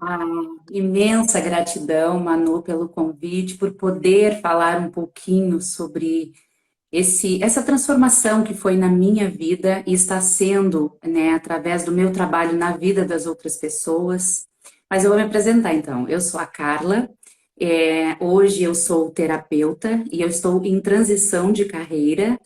Ah, imensa gratidão, Manu, pelo convite, por poder falar um pouquinho sobre essa transformação que foi na minha vida e está sendo, né, através do meu trabalho na vida das outras pessoas. Mas eu vou me apresentar então. Eu sou a Carla, hoje eu sou terapeuta e eu estou em transição de carreira.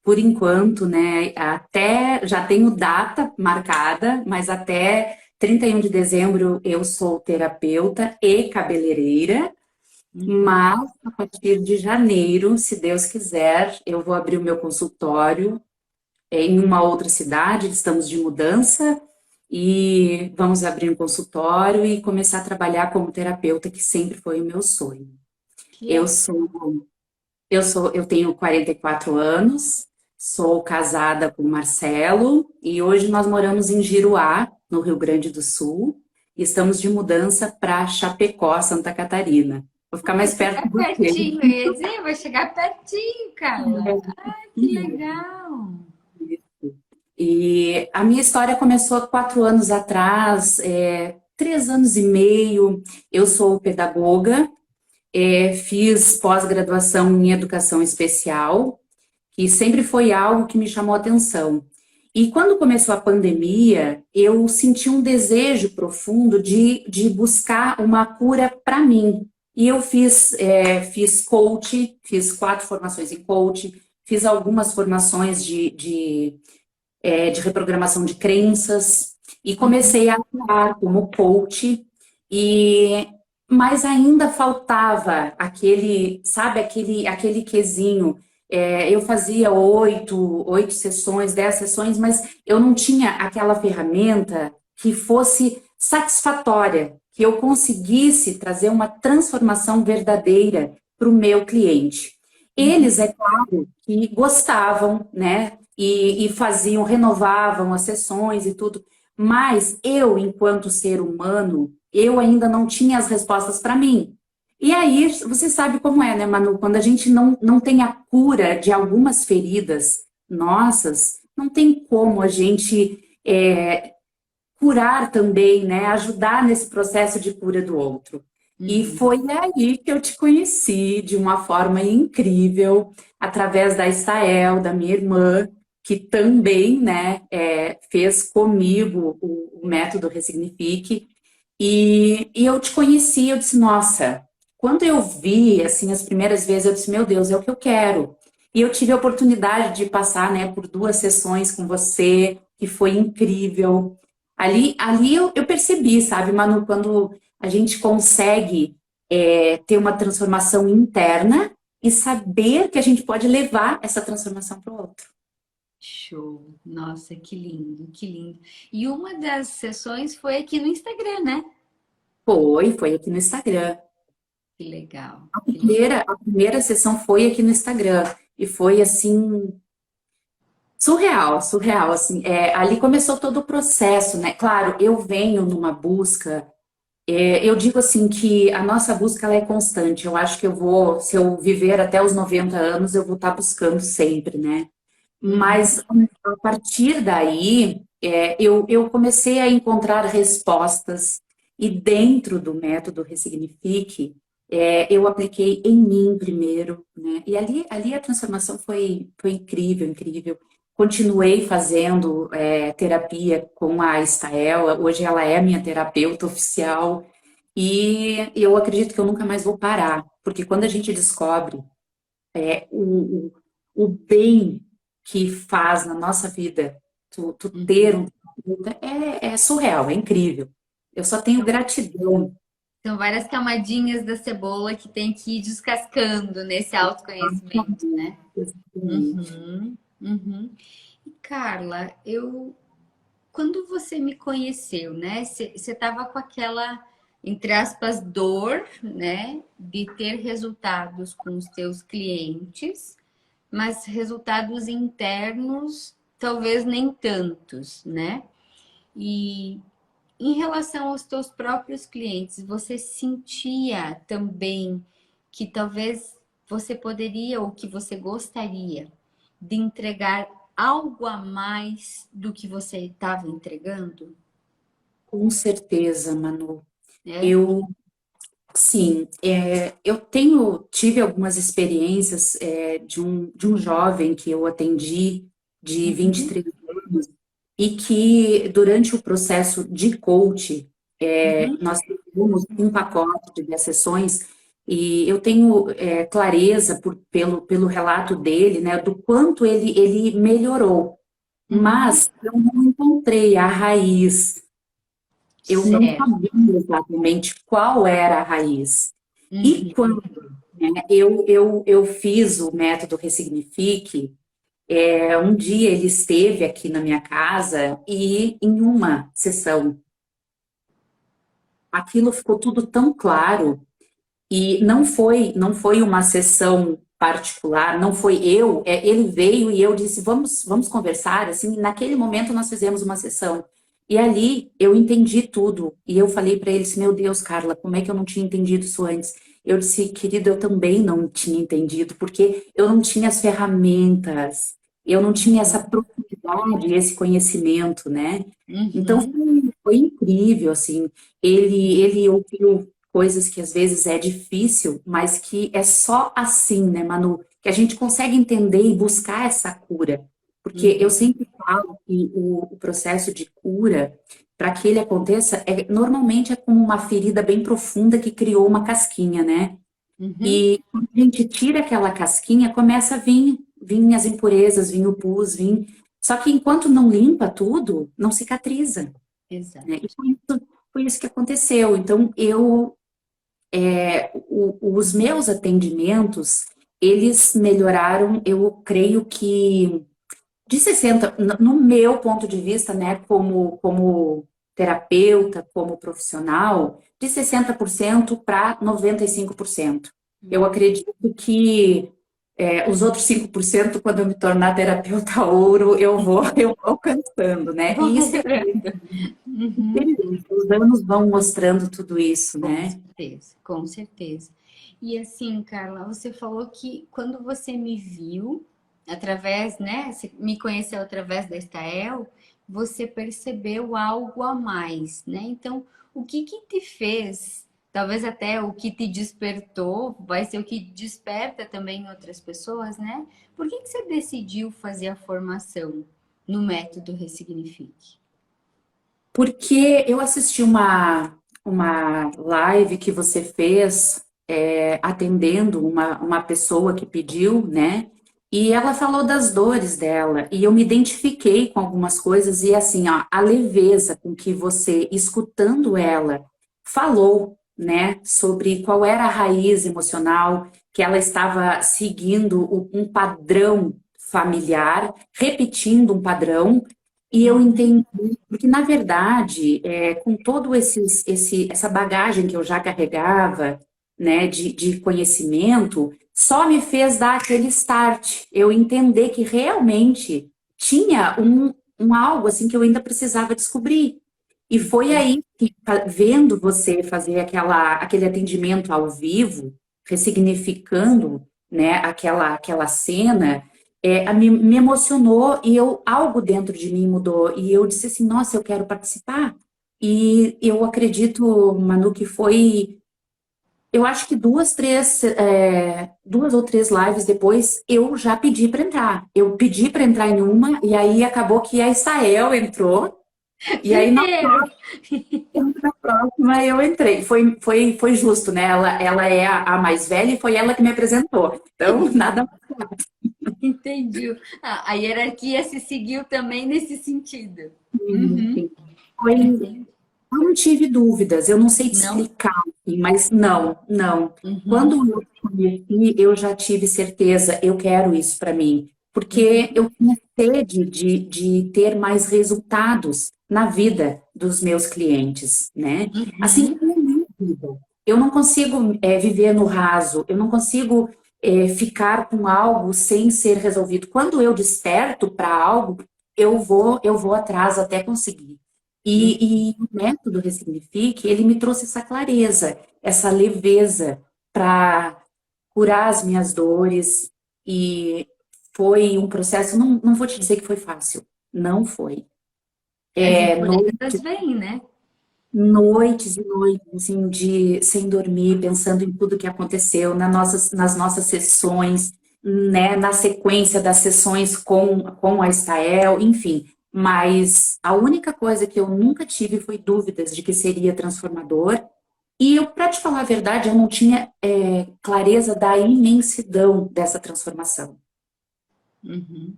Por enquanto, né, até já tenho data marcada, mas até 31 de dezembro eu sou terapeuta e cabeleireira, Uhum. mas a partir de janeiro, se Deus quiser, eu vou abrir o meu consultório em uma outra cidade, estamos de mudança e vamos abrir um consultório e começar a trabalhar como terapeuta, que sempre foi o meu sonho. Que Eu legal. sou eu tenho 44 anos, sou casada com o Marcelo e hoje nós moramos em Giruá, no Rio Grande do Sul, e estamos de mudança para Chapecó, Santa Catarina. Vou ficar Vai mais perto chegar de você. pertinho, eu ia dizer, vai chegar pertinho, Carla. Ai, que legal. E a minha história começou há 4 anos atrás, 3 anos e meio. Eu sou pedagoga, fiz pós-graduação em educação especial, que sempre foi algo que me chamou a atenção. E quando começou a pandemia, eu senti um desejo profundo de buscar uma cura para mim. E eu fiz coach, fiz 4 formações em coach, fiz algumas formações de reprogramação de crenças e Uhum. comecei a atuar como coach e mas ainda faltava aquele, sabe, aquele quesinho. Eu fazia oito sessões, 10 sessões, mas eu não tinha aquela ferramenta que fosse satisfatória, que eu conseguisse trazer uma transformação verdadeira para o meu cliente. Eles, Uhum. é claro, que gostavam, né? E faziam, renovavam as sessões e tudo. Mas eu, enquanto ser humano, eu ainda não tinha as respostas para mim. E aí, você sabe como é, né, Manu? Quando a gente não tem a cura de algumas feridas nossas, não tem como a gente curar também, né? Ajudar nesse processo de cura do outro. E foi Uhum. aí que eu te conheci de uma forma incrível, através da Estael, da minha irmã, que também, né, fez comigo o método Ressignifique. E eu te conheci, eu disse, nossa, quando eu vi, assim, as primeiras vezes, eu disse, meu Deus, é o que eu quero. E eu tive a oportunidade de passar, né, por 2 sessões com você, que foi incrível. Ali eu percebi, sabe, Manu, quando a gente consegue ter uma transformação interna e saber que a gente pode levar essa transformação para o outro. Show. Nossa, que lindo, que lindo. E uma das sessões foi aqui no Instagram, né? Foi aqui no Instagram. Que legal, A que legal. primeira, a primeira sessão foi aqui no Instagram. E foi assim, surreal, surreal, assim. Ali começou todo o processo, né? Claro, eu venho numa busca. Eu digo assim que a nossa busca ela é constante. Eu acho que eu vou, se eu viver até os 90 anos, eu vou estar buscando sempre, né? Uhum. Mas a partir daí, eu comecei a encontrar respostas e dentro do método Ressignifique, eu apliquei em mim primeiro, né? E ali a transformação foi incrível, incrível. Continuei fazendo terapia com a Estael, hoje ela é minha terapeuta oficial e eu acredito que eu nunca mais vou parar, porque quando a gente descobre o bem que faz na nossa vida, tu ter Uhum. um terapeuta, é surreal, é incrível. Eu só tenho gratidão. São várias camadinhas da cebola que tem que ir descascando nesse autoconhecimento, né? Exatamente. Uhum. Uhum. E Carla, quando você me conheceu, né? Você estava com aquela, entre aspas, dor, né? De ter resultados com os teus clientes, mas resultados internos, talvez nem tantos, né? E em relação aos teus próprios clientes, você sentia também que talvez você poderia ou que você gostaria de entregar algo a mais do que você estava entregando? Com certeza, Manu. É? Eu, sim, eu tive algumas experiências de um jovem que eu atendi de Uhum, 23 anos e que durante o processo de coach, uhum, nós temos um pacote de 10 sessões e eu tenho clareza pelo relato dele, né, do quanto ele melhorou, uhum. mas eu não encontrei a raiz, eu não Certo. sabia exatamente qual era a raiz. E Uhum, quando, né, eu fiz o método Ressignifique, um dia ele esteve aqui na minha casa e em uma sessão, aquilo ficou tudo tão claro e não foi uma sessão particular, não foi eu, ele veio e eu disse, vamos conversar, assim, naquele momento nós fizemos uma sessão. E ali eu entendi tudo. E eu falei para ele, disse, meu Deus, Carla, como é que eu não tinha entendido isso antes? Eu disse, querido, eu também não tinha entendido, porque eu não tinha as ferramentas, eu não tinha essa uhum, profundidade, esse conhecimento, né? Então uhum, foi incrível, assim. Ele ouviu coisas que às vezes é difícil, mas que é só assim, né, Manu, que a gente consegue entender e buscar essa cura. Porque eu uhum, sempre falo que o processo de cura, para que ele aconteça, normalmente é como uma ferida bem profunda que criou uma casquinha, né? uhum. E quando a gente tira aquela casquinha, começa a vir as impurezas, vir o pus, vir. Só que enquanto não limpa tudo, não cicatriza, né? E Exato. foi isso que aconteceu. Então, os meus atendimentos, eles melhoraram, eu creio que de 60, no meu ponto de vista, né, como terapeuta, como profissional, de 60% para 95%. Eu Uhum. acredito que os outros 5%, quando eu me tornar terapeuta ouro, eu vou alcançando, né? Vou E isso é melhorando. Uhum. experiência, os anos vão mostrando tudo isso, Com né? certeza, com certeza. E assim, Carla, você falou que quando você me viu, através, né, você me conheceu através da Estael, você percebeu algo a mais, né? Então, o que que te fez, talvez até o que te despertou, vai ser o que desperta também em outras pessoas, né? Por que que você decidiu fazer a formação no método Ressignifique? Porque eu assisti uma live que você fez atendendo uma pessoa que pediu, né? E ela falou das dores dela, e eu me identifiquei com algumas coisas, e assim, ó, a leveza com que você, escutando ela, falou, né, sobre qual era a raiz emocional, que ela estava seguindo um padrão familiar, repetindo um padrão, e eu Uhum, entendi, porque na verdade, com todo essa bagagem que eu já carregava, né, de conhecimento, só me fez dar aquele start, eu entender que realmente tinha um algo assim que eu ainda precisava descobrir. E foi uhum, aí que, vendo você fazer aquele atendimento ao vivo, ressignificando, né, aquela cena, me emocionou e algo dentro de mim mudou. E eu disse assim, nossa, eu quero participar. E eu acredito, Manu, que foi, eu acho que duas ou três lives depois, eu já pedi para entrar. Eu pedi para entrar em uma, e aí acabou que a Isael entrou, e aí primeiro. na próxima eu entrei. Foi justo, né? Ela é a mais velha e foi ela que me apresentou. Então, nada. Entendi. A hierarquia se seguiu também nesse sentido. Uhum, Foi, entendi. eu não tive dúvidas, eu não sei te Não? explicar, assim, mas não, não. Uhum, Quando eu te conheci, eu já tive certeza, eu quero isso para mim, porque uhum, eu tinha sede de ter mais resultados na vida dos meus clientes, né? Assim uhum. como na minha vida. Eu não consigo viver no raso, eu não consigo ficar com algo sem ser resolvido. Quando eu desperto para algo, eu vou atrás até conseguir. E o método Ressignifique, ele me trouxe essa clareza, essa leveza para curar as minhas dores. E foi um processo, não vou te dizer que foi fácil, não foi. As Noite, impurezas vêm, né? noites e noites, assim, de sem dormir, pensando em tudo que aconteceu nas nossas sessões, né, na sequência das sessões com a Estael, enfim. Mas a única coisa que eu nunca tive foi dúvidas de que seria transformador. E eu, para te falar a verdade, eu não tinha clareza da imensidão dessa transformação. Uhum.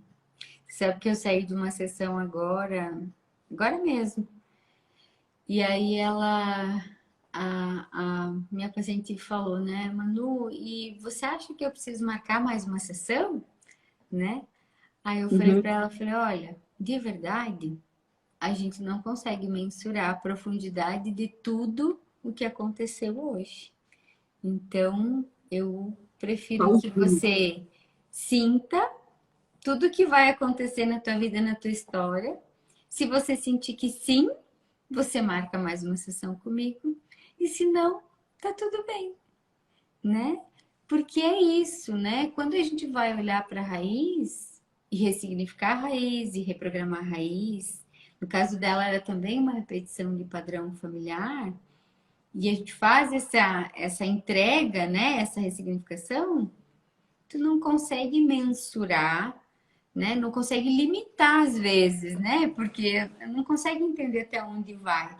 Sabe que eu saí de uma sessão agora mesmo. E aí a minha paciente falou, né, Manu, e você acha que eu preciso marcar mais uma sessão, né? Aí eu falei para Uhum. ela, falei, olha, de verdade, a gente não consegue mensurar a profundidade de tudo o que aconteceu hoje. Então, eu prefiro que Sozinha. você sinta tudo que vai acontecer na tua vida, na tua história. Se você sentir que sim, você marca mais uma sessão comigo. E se não, tá tudo bem, né? Porque é isso, né? Quando a gente vai olhar para a raiz e ressignificar a raiz e reprogramar a raiz, no caso dela era também uma repetição de padrão familiar, e a gente faz essa entrega, né? Essa ressignificação, tu não consegue mensurar, né? Não consegue limitar às vezes, né? Porque não consegue entender até onde vai.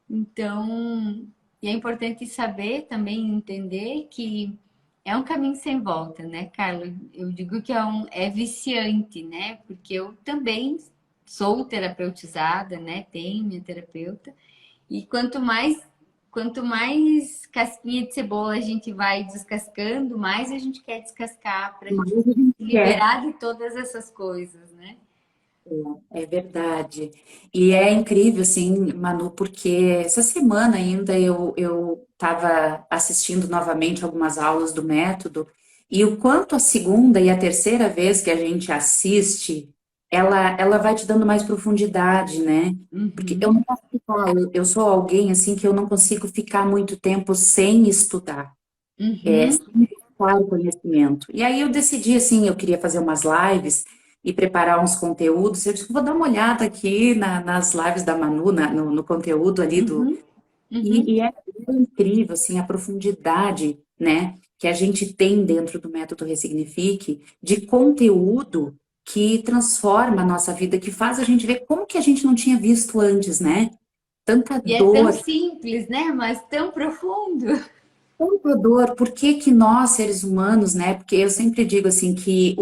Então, e é importante saber também entender que é um caminho sem volta, né, Carla? Eu digo que é viciante, né? Porque eu também sou terapeutizada, né? Tenho minha terapeuta. E quanto mais casquinha de cebola a gente vai descascando, mais a gente quer descascar para a Mas gente a gente quer. liberar de todas essas coisas, né? É verdade. E é incrível, assim, Manu, porque essa semana ainda eu estava assistindo novamente algumas aulas do método, e o quanto a segunda e a terceira vez que a gente assiste, ela vai te dando mais profundidade, né? Porque eu Uhum, não posso ficar, eu sou alguém, assim, que eu não consigo ficar muito tempo sem estudar, uhum, sem buscar o conhecimento. E aí eu decidi, assim, eu queria fazer umas lives e preparar uns conteúdos. Eu disse, vou dar uma olhada aqui nas lives da Manu, no conteúdo ali do... uhum, uhum. E é incrível, assim, a profundidade, né, que a gente tem dentro do método Ressignifique, de conteúdo que transforma a nossa vida, que faz a gente ver como que a gente não tinha visto antes, né? Tanta E é tão dor, simples, né? Mas tão profundo. tanta dor. Por que que nós, seres humanos, né? Porque eu sempre digo assim que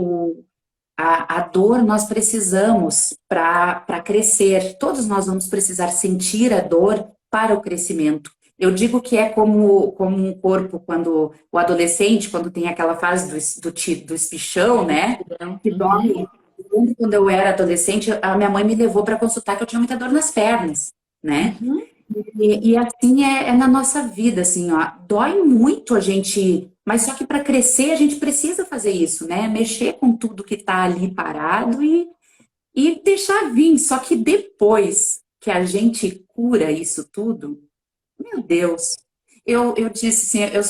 a dor nós precisamos para crescer. Todos nós vamos precisar sentir a dor para o crescimento. Eu digo que é como um corpo, quando o adolescente, quando tem aquela fase do espichão, né? Então, Que uhum, dói. Quando eu era adolescente, a minha mãe me levou para consultar que eu tinha muita dor nas pernas, né? uhum, E assim é na nossa vida, assim, ó, dói muito a gente, mas só que para crescer a gente precisa fazer isso, né? Mexer com tudo que está ali parado e deixar vir. Só que depois que a gente cura isso tudo, meu Deus, eu disse assim, eu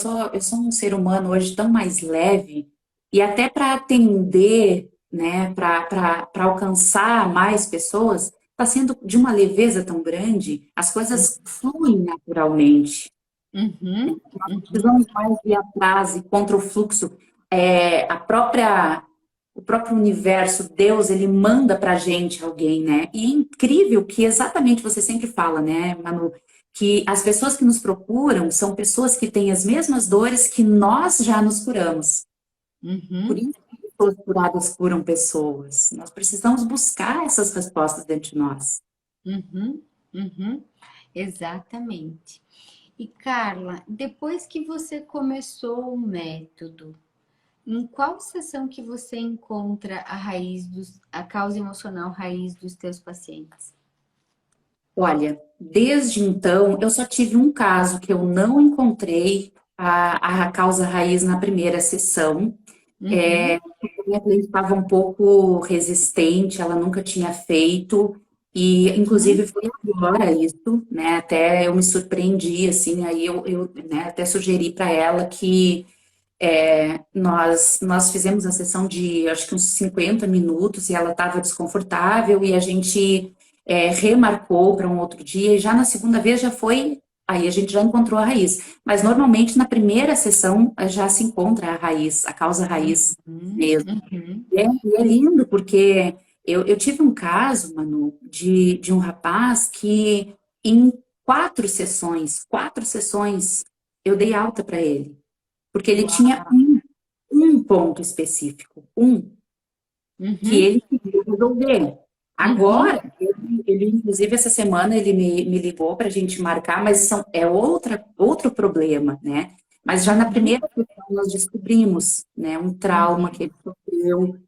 sou um ser humano hoje tão mais leve, e até para atender, né, para alcançar mais pessoas, está sendo de uma leveza tão grande, as coisas fluem naturalmente. uhum, uhum. Precisamos mais ir atrás e contra o fluxo. O próprio universo, Deus, ele manda para a gente alguém, né? E é incrível que exatamente você sempre fala, né, Manu, que as pessoas que nos procuram são pessoas que têm as mesmas dores que nós já nos curamos. Por Uhum, isso que pessoas curadas curam pessoas. Nós precisamos buscar essas respostas dentro de nós. uhum, uhum. Exatamente. E Carla, depois que você começou o método, em qual sessão que você encontra a causa emocional raiz dos teus pacientes? Olha, desde então, eu só tive um caso que eu não encontrei a causa raiz na primeira sessão. Uhum, A minha cliente estava um pouco resistente, ela nunca tinha feito, e inclusive uhum, foi agora isso, né? Até eu me surpreendi, assim, aí né, até sugeri para ela que nós fizemos a sessão de acho que uns 50 minutos e ela estava desconfortável e a gente remarcou para um outro dia, e já na segunda vez já foi, aí a gente já encontrou a raiz. Mas normalmente na primeira sessão já se encontra a raiz, a causa raiz Uhum, mesmo. uhum. E é lindo, porque eu tive um caso, Manu, de um rapaz que em 4 sessões, eu dei alta para ele. Porque ele tinha Uau. um ponto específico, que Uhum, ele queria resolver. uhum, Agora, inclusive, essa semana ele me ligou para a gente marcar, mas é outro problema, né? Mas já na uhum, primeira sessão nós descobrimos, né, um trauma que uhum, ele sofreu,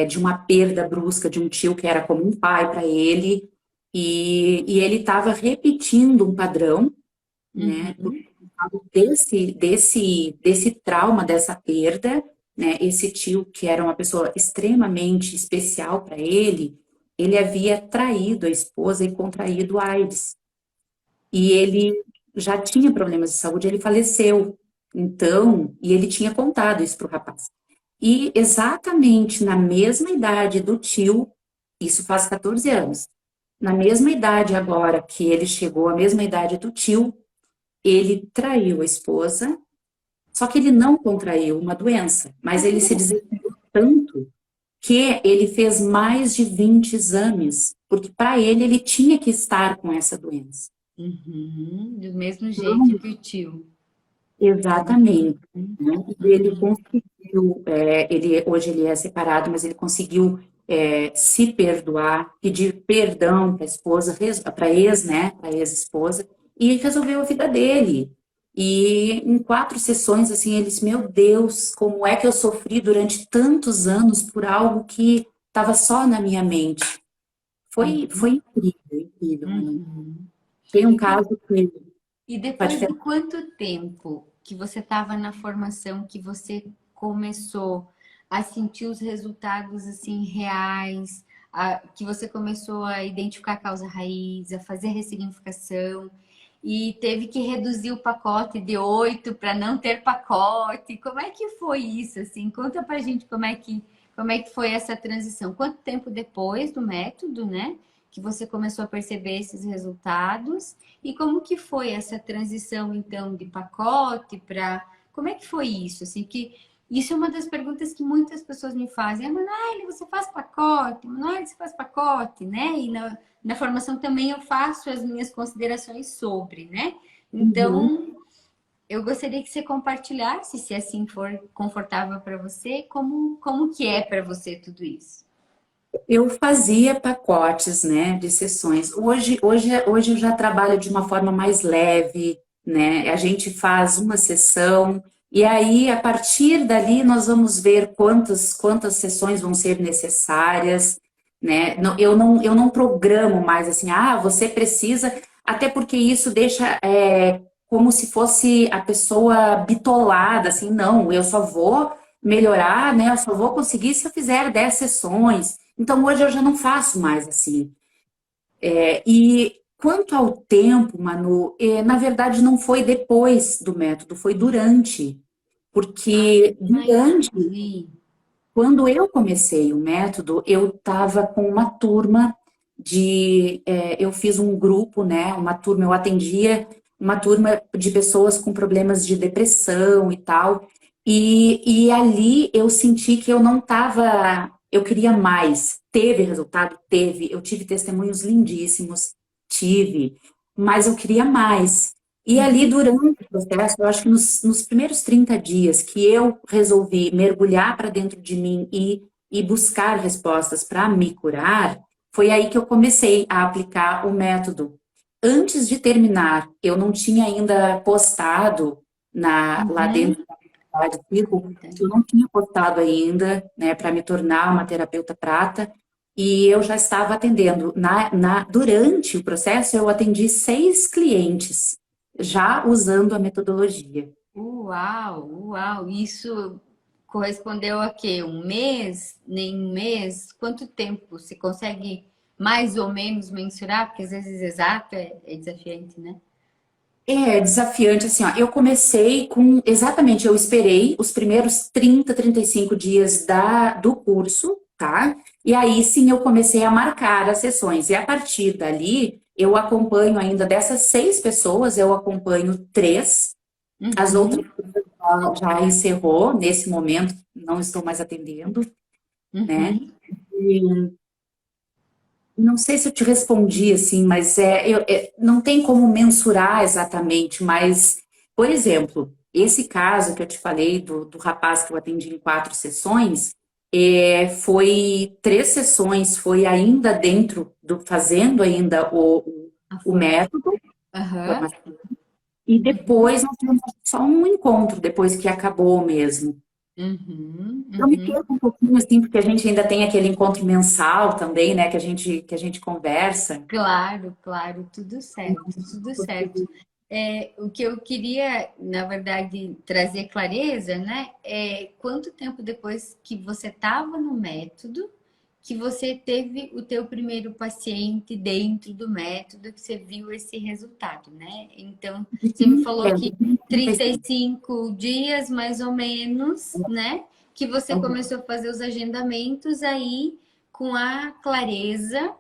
de uma perda brusca de um tio que era como um pai para ele, e ele estava repetindo um padrão, né, por uhum, causa desse trauma, dessa perda, né, esse tio que era uma pessoa extremamente especial para ele havia traído a esposa e contraído AIDS. E ele já tinha problemas de saúde, ele faleceu. Então, e ele tinha contado isso para o rapaz. E exatamente na mesma idade do tio, isso faz 14 anos, na mesma idade agora que ele chegou, a mesma idade do tio, ele traiu a esposa, só que ele não contraiu uma doença, mas ele se desenvolveu tanto que ele fez mais de 20 exames, porque para ele tinha que estar com essa doença. uhum. Do mesmo jeito que o tio. Exatamente, Uhum, né? E ele conseguiu, hoje ele é separado, mas ele conseguiu se perdoar, pedir perdão para a esposa, para a ex, né, para a ex-esposa, e resolveu a vida dele. E em 4 sessões, assim, ele disse, meu Deus, como é que eu sofri durante tantos anos por algo que estava só na minha mente. Foi incrível, incrível, Manu. uhum. Tem um caso que E pode depois de quanto tempo que você estava na formação que você começou a sentir os resultados assim reais, que você começou a identificar a causa raiz, a fazer ressignificação e teve que reduzir o pacote de 8 para não ter pacote? Como é que foi isso assim? Conta pra gente como é que foi essa transição? Quanto tempo depois do método, né, que você começou a perceber esses resultados? E como que foi essa transição, então, de pacote para... Como é que foi isso? Assim, que isso é uma das perguntas que muitas pessoas me fazem. Ah, Manoel, você faz pacote? Manoel, você faz pacote, né? E na formação também eu faço as minhas considerações sobre, né? Uhum. Então, eu gostaria que você compartilhasse, se assim for confortável para você, como que é para você tudo isso. Eu fazia pacotes, né, de sessões. Hoje eu já trabalho de uma forma mais leve, né? A gente faz uma sessão e aí, a partir dali, nós vamos ver quantas sessões vão ser necessárias, né? Eu não programo mais assim, você precisa, até porque isso deixa como se fosse a pessoa bitolada, assim, não, eu só vou melhorar, né? Eu só vou conseguir se eu fizer 10 sessões. Então, hoje eu já não faço mais assim. E quanto ao tempo, Manu, na verdade não foi depois do método, foi durante. Porque durante, Entendi. quando eu comecei o método, eu estava com uma turma eu fiz um grupo, né? Uma turma, eu atendia uma turma de pessoas com problemas de depressão e tal. E ali eu senti que eu não estava, eu queria mais. Teve resultado? Teve. Eu tive testemunhos lindíssimos, tive, mas eu queria mais. E ali, durante o processo, eu acho que nos primeiros 30 dias que eu resolvi mergulhar para dentro de mim e buscar respostas para me curar, foi aí que eu comecei a aplicar o método. Antes de terminar, eu não tinha ainda postado lá Uhum. dentro da comunidade Círculo, eu Entendi. não tinha postado ainda, né, para me tornar uma terapeuta prata, e eu já estava atendendo. Durante o processo, eu atendi 6 clientes, já usando a metodologia. Uau, uau! Isso correspondeu a quê? Um mês? Nem um mês? Quanto tempo? Você consegue mais ou menos mensurar? Porque às vezes exato é desafiante, né? É desafiante, assim, ó. Eu comecei exatamente, eu esperei os primeiros 30, 35 dias do curso, tá? E aí sim eu comecei a marcar as sessões. E a partir dali, eu acompanho ainda dessas 6 pessoas, eu acompanho 3. As outras Uhum, já encerrou nesse momento, não estou mais atendendo, né? uhum. E não sei se eu te respondi assim, mas não tem como mensurar exatamente, mas, por exemplo, esse caso que eu te falei do rapaz que eu atendi em 4 sessões, foi 3 sessões, foi ainda dentro fazendo ainda A o forma. método, Aham. e Uhum, depois nós tivemos só um encontro depois que acabou mesmo. uhum, Eu me uhum. perco um pouquinho assim, porque a gente ainda tem aquele encontro mensal também, né, que a gente conversa. Claro, claro, tudo certo, tudo certo. O que eu queria, na verdade, trazer clareza, né? É quanto tempo depois que você estava no método, que você teve o teu primeiro paciente dentro do método, que você viu esse resultado, né? Então, você me falou É, que 35 dias, mais ou menos, né? Que você começou a fazer os agendamentos aí com a clareza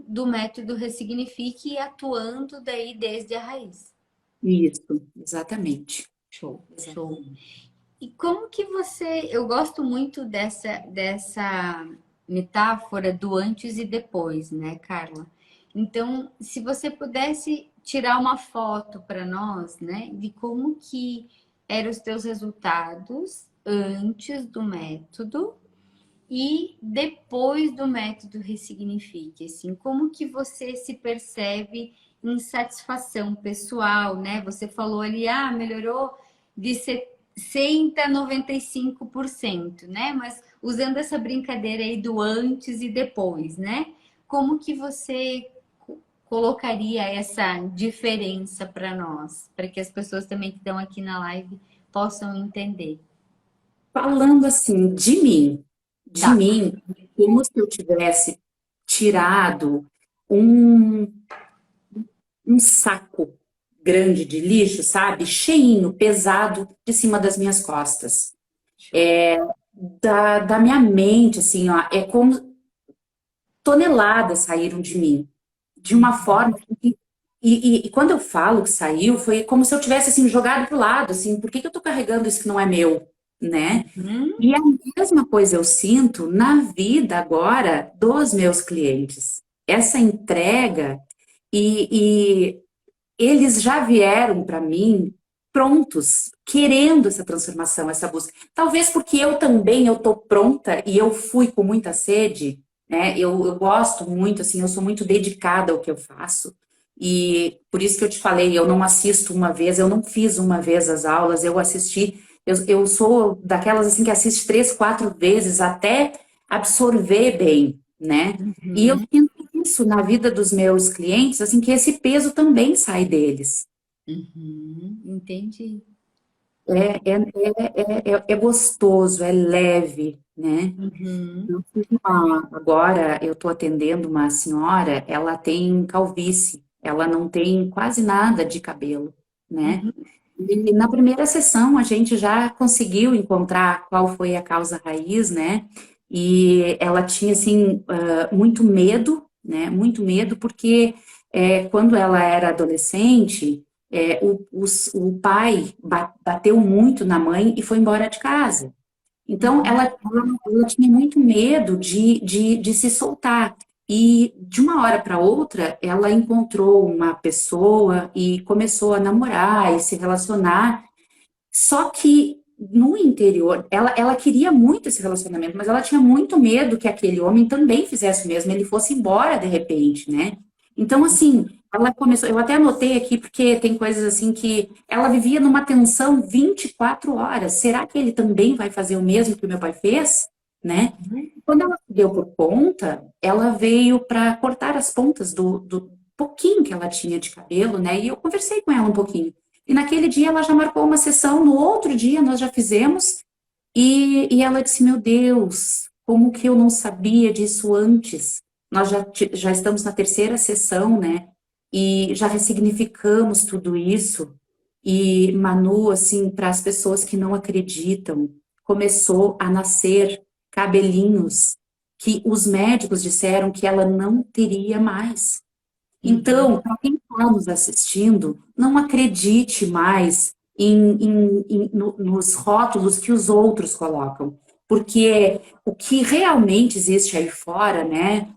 do método Ressignifique e atuando daí desde a raiz. isso, exatamente. Show, show. Exatamente. E como que você. Eu gosto muito dessa metáfora do antes e depois, né, Carla? Então, se você pudesse tirar uma foto para nós, né, de como que eram os teus resultados antes do método e depois do método Ressignifique, assim, como que você se percebe em satisfação pessoal, né? Você falou ali, melhorou de 60 a 95%, né? Mas usando essa brincadeira aí do antes e depois, né? Como que você colocaria essa diferença para nós, para que as pessoas também que estão aqui na live possam entender? Falando assim de Tá. mim, como se eu tivesse tirado um, um saco grande de lixo, sabe? Cheinho, pesado, de cima das minhas costas. Show. Da minha mente, assim, ó, é como toneladas saíram de mim, de uma forma que. E quando eu falo que saiu, foi como se eu tivesse assim jogado pro lado, assim, por que que eu tô carregando isso que não é meu, né? Uhum. E a mesma coisa eu sinto na vida agora dos meus clientes. Essa entrega e eles já vieram para mim prontos, querendo essa transformação, essa busca. Talvez porque eu também eu tô pronta e eu fui com muita sede, né? Eu gosto muito, assim, eu sou muito dedicada ao que eu faço. E por isso que eu te falei, eu não assisto uma vez, eu não fiz uma vez as aulas, eu assisti, eu sou daquelas assim que assiste 3, 4 vezes até absorver bem, né? E eu Uhum. sinto isso na vida dos meus clientes, assim, que esse peso também sai deles. Uhum, entendi. É gostoso, é leve, né? Uhum, Eu fiz agora eu estou atendendo uma senhora, ela tem calvície, ela não tem quase nada de cabelo, né? uhum, E na primeira sessão a gente já conseguiu encontrar qual foi a causa raiz, né? E ela tinha assim muito medo, né? Muito medo porque quando ela era adolescente, o pai bateu muito na mãe e foi embora de casa. Então, uhum, ela tinha muito medo de se soltar. E de uma hora para outra, ela encontrou uma pessoa e começou a namorar e se relacionar. Só que no interior, ela queria muito esse relacionamento, mas ela tinha muito medo que aquele homem também fizesse o mesmo, ele fosse embora de repente, né? Então, assim, ela começou. Eu até anotei aqui, porque tem coisas assim que ela vivia numa tensão 24 horas. Será que ele também vai fazer o mesmo que o meu pai fez? Né? uhum, Quando ela se deu por conta, ela veio para cortar as pontas do pouquinho que ela tinha de cabelo, né? E eu conversei com ela um pouquinho. E naquele dia ela já marcou uma sessão, no outro dia nós já fizemos, e ela disse: Meu Deus, como que eu não sabia disso antes? Nós já estamos na terceira sessão, né? E já ressignificamos tudo isso. E Manu, assim, para as pessoas que não acreditam, começou a nascer. cabelinhos que os médicos disseram que ela não teria mais. Uhum. Então, para quem está nos assistindo, não acredite mais nos rótulos que os outros colocam, porque o que realmente existe aí fora, né,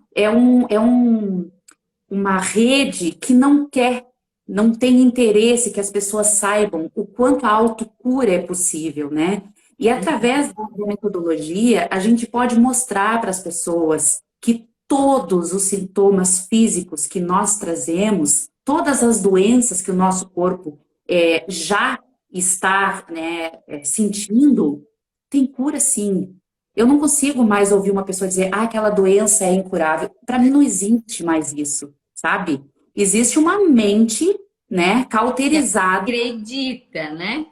uma rede que não quer, não tem interesse que as pessoas saibam o quanto a autocura é possível, né? E através da metodologia, a gente pode mostrar para as pessoas que todos os sintomas físicos que nós trazemos, todas as doenças que o nosso corpo já está, né, sentindo, tem cura sim. Eu não consigo mais ouvir uma pessoa dizer, ah, aquela doença é incurável. Para mim não existe mais isso, sabe? Existe uma mente, né, Que cauterizada, acredita, né?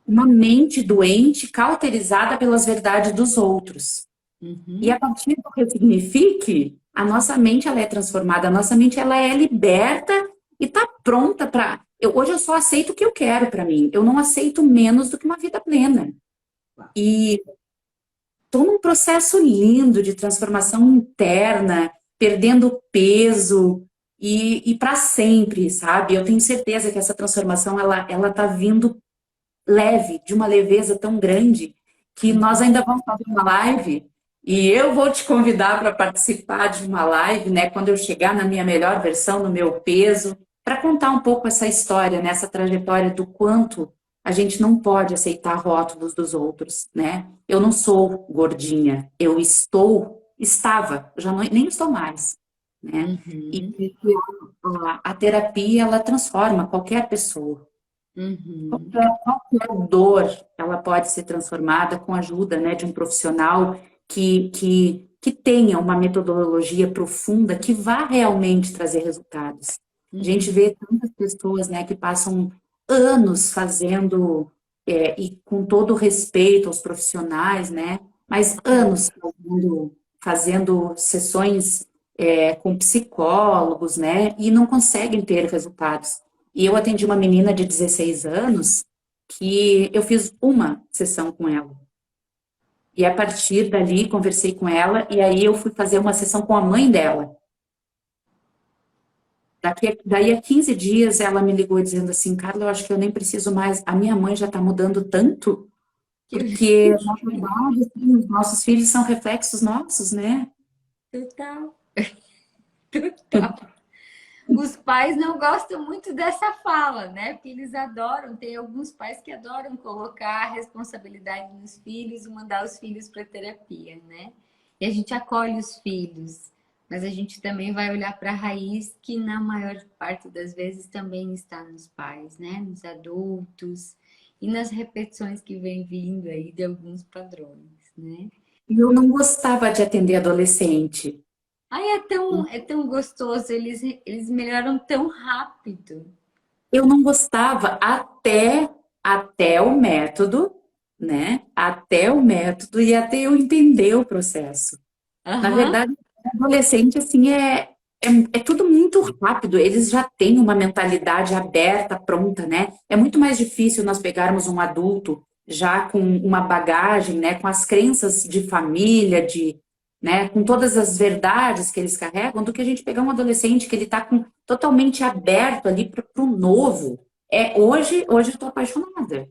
uma mente doente cauterizada pelas verdades dos outros. E a Uhum. partir do ressignifique, a nossa mente ela é transformada, a nossa mente ela é liberta e está pronta para. Hoje eu só aceito o que eu quero para mim. Eu não aceito menos do que uma vida plena. E estou num processo lindo de transformação interna, perdendo peso e para sempre, sabe? Eu tenho certeza que essa transformação ela tá vindo leve, de uma leveza tão grande que nós ainda vamos fazer uma live e eu vou te convidar para participar de uma live, né? Quando eu chegar na minha melhor versão, no meu peso, para contar um pouco essa história, nessa trajetória do quanto a gente não pode aceitar rótulos dos outros, né? Eu não sou gordinha, estava, já não, nem estou mais, né? E Uhum. a terapia, ela transforma qualquer pessoa. Uhum. Qualquer dor, ela pode ser transformada com a ajuda, né, de um profissional que tenha uma metodologia profunda que vá realmente trazer resultados. A gente Uhum. vê tantas pessoas, né, que passam anos fazendo, e com todo o respeito aos profissionais, né, mas anos fazendo sessões, com psicólogos, né, e não conseguem ter resultados. E eu atendi uma menina de 16 anos que eu fiz uma sessão com ela. E a partir dali conversei com ela e aí eu fui fazer uma sessão com a mãe dela. Daí a 15 dias ela me ligou dizendo assim, Carla, eu acho que eu nem preciso mais, a minha mãe já está mudando tanto, Que porque na verdade assim, os nossos filhos são reflexos nossos, né? total, total. Os pais não gostam muito dessa fala, né? Porque eles adoram, tem alguns pais que adoram colocar a responsabilidade nos filhos e mandar os filhos para terapia, né? E a gente acolhe os filhos, mas a gente também vai olhar para a raiz que na maior parte das vezes também está nos pais, né? Nos adultos e nas repetições que vem vindo aí de alguns padrões, né? E eu não gostava de atender adolescente. Ai, é tão gostoso, eles melhoram tão rápido. Eu não gostava até o método, né? Até o método e até eu entender o processo. Na Aham. verdade, adolescente, assim, é tudo muito rápido. Eles já têm uma mentalidade aberta, pronta, né? É muito mais difícil nós pegarmos um adulto já com uma bagagem, né? Com as crenças de família, né? Com todas as verdades que eles carregam, do que a gente pegar um adolescente que ele está totalmente aberto ali para o novo. Hoje eu estou apaixonada.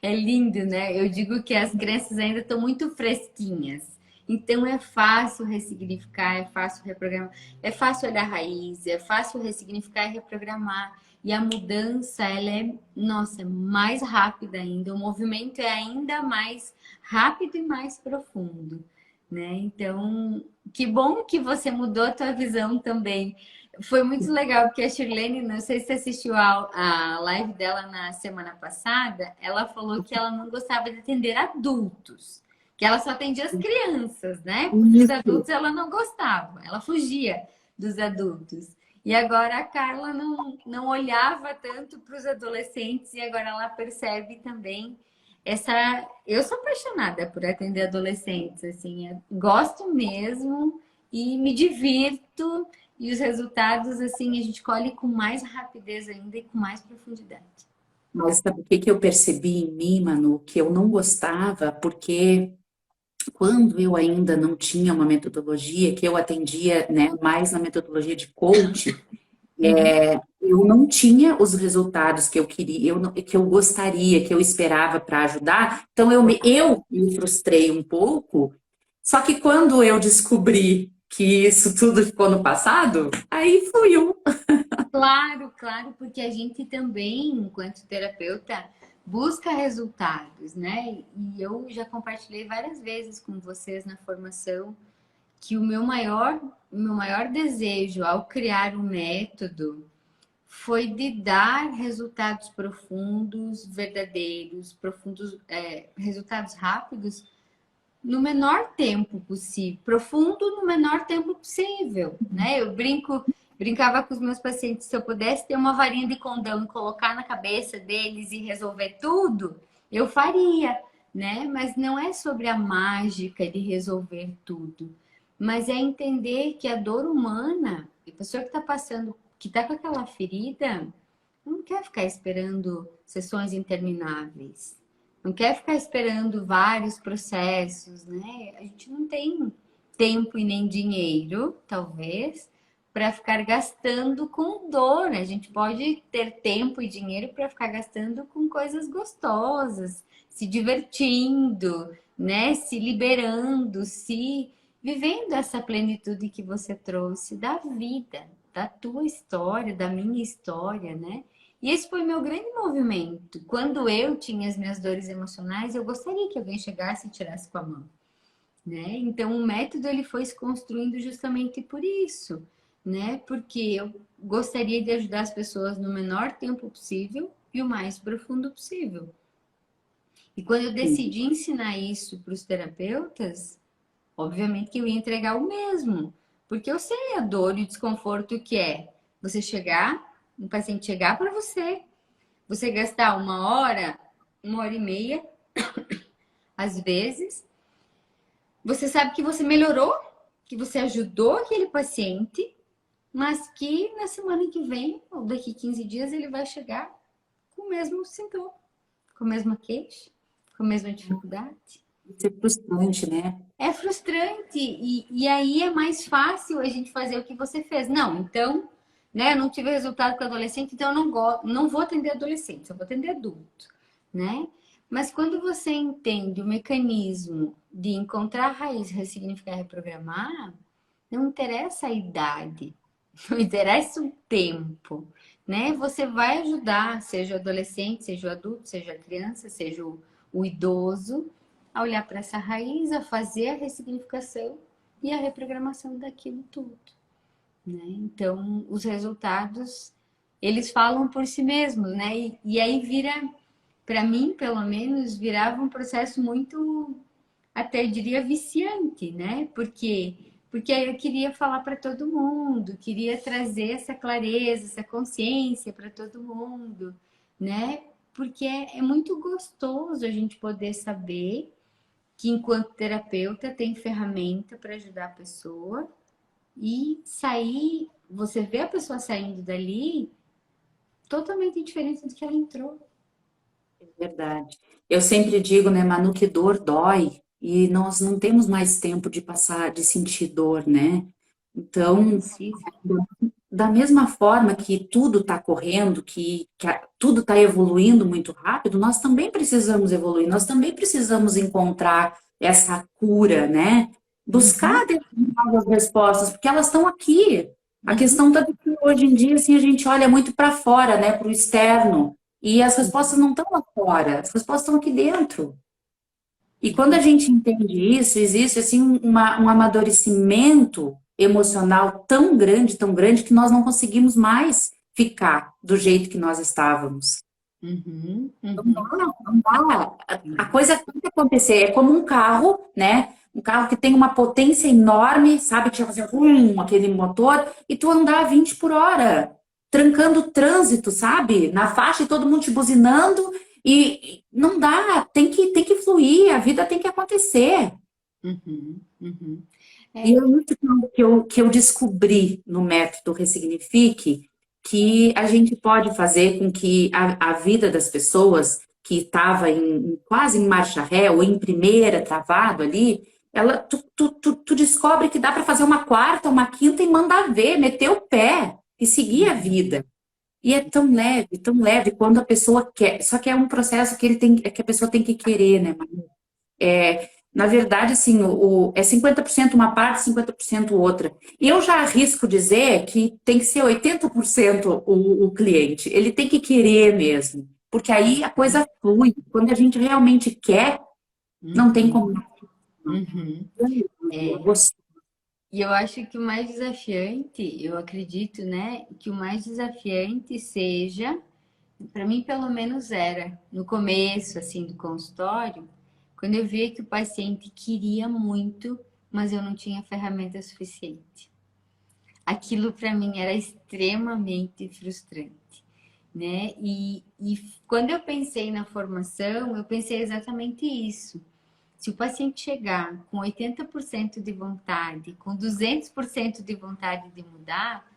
É lindo, né? Eu digo que as crianças ainda estão muito fresquinhas. Então é fácil ressignificar, é fácil reprogramar, é fácil olhar a raiz, é fácil ressignificar e reprogramar. E a mudança, ela é, nossa, mais rápida ainda. O movimento é ainda mais rápido e mais profundo, né? Então, que bom que você mudou a tua visão também. Foi muito legal, porque a Shirlene, não sei se você assistiu a live dela na semana passada, ela falou que ela não gostava de atender adultos, que ela só atendia as crianças, né? Porque os Isso. adultos ela não gostava, ela fugia dos adultos. E agora a Carla não olhava tanto para os adolescentes e agora ela percebe também essa. Eu sou apaixonada por atender adolescentes, assim, gosto mesmo e me divirto. E os resultados, assim, a gente colhe com mais rapidez ainda e com mais profundidade. Mas sabe o que que eu percebi em mim, Manu? Que eu não gostava, porque quando eu ainda não tinha uma metodologia, que eu atendia, né, mais na metodologia de coach, Uhum. eu não tinha os resultados que eu queria, que eu gostaria, que eu esperava para ajudar. Então eu me frustrei um pouco. Só que quando eu descobri que isso tudo ficou no passado, aí fluiu. Claro, claro, porque a gente também, enquanto terapeuta, busca resultados, né? E eu já compartilhei várias vezes com vocês na formação que o meu maior desejo ao criar o método foi de dar resultados profundos, verdadeiros, profundos, resultados rápidos no menor tempo possível, profundo no menor tempo possível, né? Brincava com os meus pacientes, se eu pudesse ter uma varinha de condão e colocar na cabeça deles e resolver tudo, eu faria, né? Mas não é sobre a mágica de resolver tudo, mas é entender que a dor humana, a pessoa que está passando, que está com aquela ferida, não quer ficar esperando sessões intermináveis. Não quer ficar esperando vários processos, né? A gente não tem tempo e nem dinheiro, talvez, para ficar gastando com dor. A gente pode ter tempo e dinheiro para ficar gastando com coisas gostosas, se divertindo, né? Se liberando, se vivendo essa plenitude que você trouxe da vida, da tua história, da minha história, né? E esse foi meu grande movimento. Quando eu tinha as minhas dores emocionais, eu gostaria que alguém chegasse e tirasse com a mão, né? Então o método ele foi se construindo justamente por isso, né? Porque eu gostaria de ajudar as pessoas no menor tempo possível e o mais profundo possível. E quando eu decidi ensinar isso para os terapeutas, obviamente que eu ia entregar o mesmo, porque eu sei a dor e o desconforto que é você chegar, um paciente chegar para você gastar uma hora e meia, às vezes, você sabe que você melhorou, que você ajudou aquele paciente, mas que na semana que vem, ou daqui 15 dias, ele vai chegar com o mesmo sintoma, com a mesma queixa, com a mesma dificuldade. Isso é frustrante, né? É frustrante e aí é mais fácil a gente fazer o que você fez. Não, então, né, eu não tive resultado com adolescente, então eu não vou atender adolescente, eu vou atender adulto, né? Mas quando você entende o mecanismo de encontrar a raiz, ressignificar, reprogramar, não interessa a idade, não interessa o tempo, né? Você vai ajudar, seja o adolescente, seja o adulto, seja a criança, seja o idoso, a olhar para essa raiz, a fazer a ressignificação e a reprogramação daquilo tudo, né? Então, os resultados, eles falam por si mesmos, né? E aí vira, para mim, pelo menos, virava um processo muito, até diria, viciante, né? Porque aí eu queria falar para todo mundo, queria trazer essa clareza, essa consciência para todo mundo, né? Porque é muito gostoso a gente poder saber que enquanto terapeuta tem ferramenta para ajudar a pessoa e sair, você vê a pessoa saindo dali totalmente diferente do que ela entrou. Verdade. Eu sempre digo, né, Manu, que dor dói e nós não temos mais tempo de passar, de sentir dor, né? Não Então, precisa. da mesma forma que tudo está correndo, tudo está evoluindo muito rápido, nós também precisamos evoluir, nós também precisamos encontrar essa cura, né? Buscar Uhum, determinadas respostas, porque elas estão aqui. A uhum, questão está que hoje em dia, assim, a gente olha muito para fora, né, para o externo, e as respostas não estão lá fora, as respostas estão aqui dentro. E quando a gente entende isso, existe assim um amadurecimento emocional tão grande que nós não conseguimos mais ficar do jeito que nós estávamos. uhum, Não uhum. dá, não dá. A coisa tem que acontecer. É como um carro, né? Um carro que tem uma potência enorme, sabe? Que já fazia aquele motor, e tu andar a 20 por hora, trancando o trânsito, sabe? Na faixa e todo mundo te buzinando, e não dá, tem que fluir, a vida tem que acontecer. Uhum, uhum. E É, é isso que eu descobri no método Ressignifique, que a gente pode fazer com que a vida das pessoas que estava quase em marcha ré ou em primeira, travado ali, tu descobre que dá para fazer uma quarta, uma quinta e mandar ver, meter o pé e seguir a vida. E é tão leve quando a pessoa quer. Só que é um processo que ele tem, que a pessoa tem que querer, né, Manu? Na verdade, assim, é 50% uma parte, 50% outra. E eu já arrisco dizer que tem que ser 80% o cliente. Ele tem que querer mesmo. Porque aí a coisa flui. Quando a gente realmente quer, não tem Uhum, como. uhum. Eu É. E eu acho que o mais desafiante, eu acredito, né, que o mais desafiante seja, para mim pelo menos era, no começo, assim, do consultório, quando eu via que o paciente queria muito, mas eu não tinha ferramenta suficiente. Aquilo para mim era extremamente frustrante, né? E quando eu pensei na formação, eu pensei exatamente isso. Se o paciente chegar com 80% de vontade, com 200% de vontade de mudar,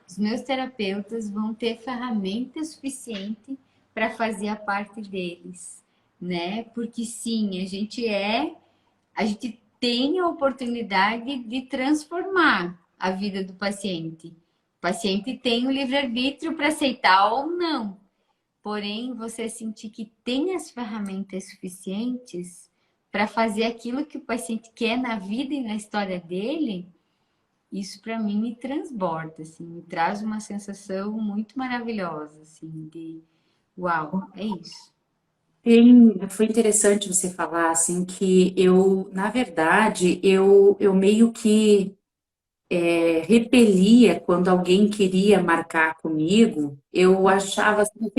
os meus terapeutas vão ter ferramenta suficiente para fazer a parte deles, né? Porque sim, a gente tem a oportunidade de transformar a vida do paciente. O paciente tem o livre-arbítrio para aceitar ou não. Porém, você sentir que tem as ferramentas suficientes para fazer aquilo que o paciente quer na vida e na história dele, isso para mim me transborda, assim, me traz uma sensação muito maravilhosa, assim, de uau, é isso. Foi interessante você falar assim que eu, na verdade, eu meio que repelia quando alguém queria marcar comigo. Eu achava, assim,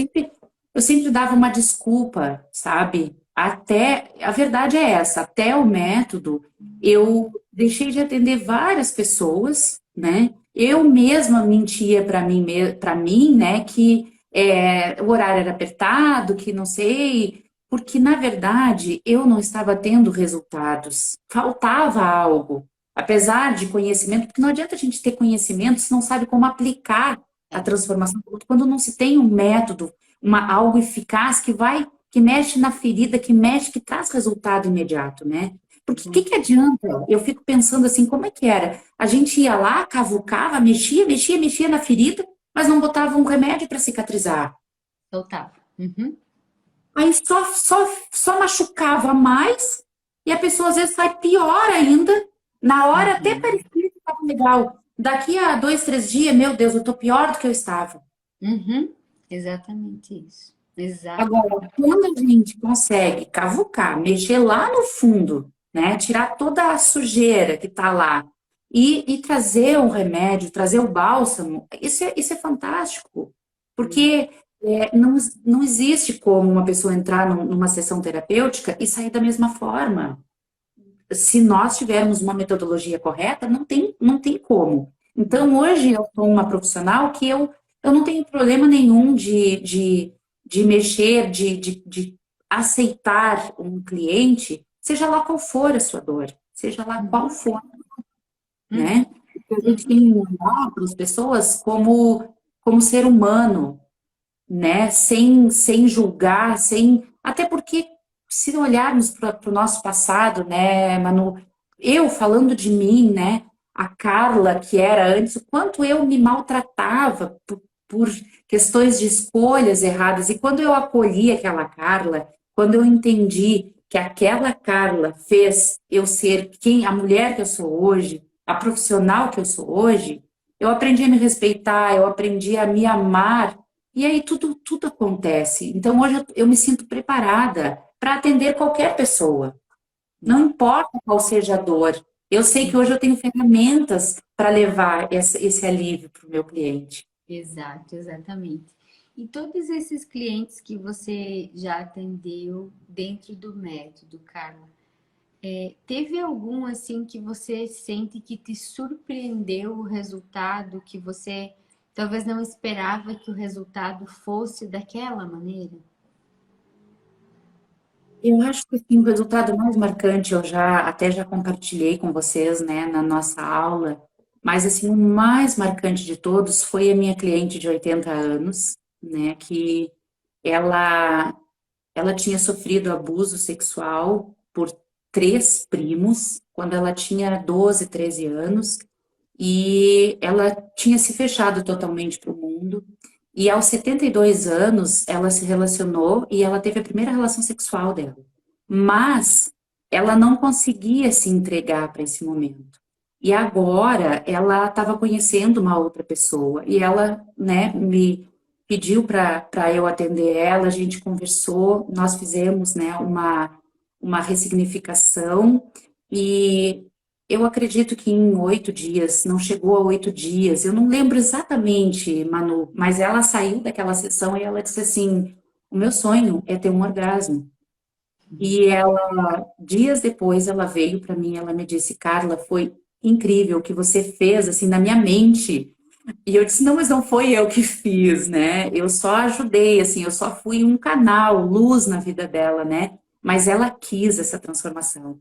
eu sempre dava uma desculpa, sabe? Até, a verdade é essa, até o método, eu deixei de atender várias pessoas, né? Eu mesma mentia para mim, né, que o horário era apertado, que não sei, porque na verdade eu não estava tendo resultados, faltava algo. Apesar de conhecimento, porque não adianta a gente ter conhecimento se não sabe como aplicar a É. transformação, quando não se tem um método, algo eficaz que vai, que mexe na ferida, que mexe, que traz resultado imediato, né? Porque o que Uhum. que adianta? Eu fico pensando assim, como é que era? A gente ia lá, cavucava, mexia na ferida, mas não botava um remédio para cicatrizar. Total. Uhum. Aí só machucava mais e a pessoa às vezes sai pior ainda. Na hora até Uhum. parecia que estava legal. Daqui a 2, 3 dias, meu Deus, eu tô pior do que eu estava. Uhum. Exatamente isso. Exatamente. Agora, quando a gente consegue cavucar, mexer lá no fundo, né, tirar toda a sujeira que está lá e trazer um remédio, trazer o bálsamo, isso é fantástico, porque não existe como uma pessoa entrar numa sessão terapêutica e sair da mesma forma. Se nós tivermos uma metodologia correta, não tem como. Então, hoje eu sou uma profissional que eu não tenho problema nenhum de mexer, de aceitar um cliente, seja lá qual for a sua dor, seja lá qual Uhum. for, Uhum. né? Porque a gente Uhum. tem que olhar para as pessoas como ser humano, né? Sem julgar, até porque se olharmos para o nosso passado, né, Manu, eu falando de mim, né? A Carla, que era antes, o quanto eu me maltratava por questões de escolhas erradas. E quando eu acolhi aquela Carla, quando eu entendi que aquela Carla fez eu ser a mulher que eu sou hoje, a profissional que eu sou hoje, eu aprendi a me respeitar, eu aprendi a me amar e aí tudo acontece. Então hoje eu me sinto preparada para atender qualquer pessoa. Não importa qual seja a dor. Eu sei que hoje eu tenho ferramentas para levar esse alívio para o meu cliente. Exato, exatamente. E todos esses clientes que você já atendeu dentro do método, Carla, teve algum assim que você sente que te surpreendeu o resultado, que você talvez não esperava que o resultado fosse daquela maneira? Eu acho que assim, o resultado mais marcante eu já compartilhei com vocês, né, na nossa aula, mas assim, o mais marcante de todos foi a minha cliente de 80 anos, né, que ela ela tinha sofrido abuso sexual por 3 primos quando ela tinha 12, 13 anos e ela tinha se fechado totalmente para o mundo. E aos 72 anos, ela se relacionou e ela teve a primeira relação sexual dela. Mas ela não conseguia se entregar para esse momento. E agora ela estava conhecendo uma outra pessoa e ela, né, me pediu para eu atender ela, a gente conversou, nós fizemos, né, uma ressignificação e eu acredito que em 8 dias, não chegou a 8 dias, eu não lembro exatamente, Manu, mas ela saiu daquela sessão e ela disse assim: o meu sonho é ter um orgasmo. E ela, dias depois, ela veio para mim, ela me disse: Carla, foi incrível o que você fez, assim, na minha mente. E eu disse: não, mas não foi eu que fiz, né? Eu só ajudei, assim, eu só fui um canal, luz na vida dela, né? Mas ela quis essa transformação.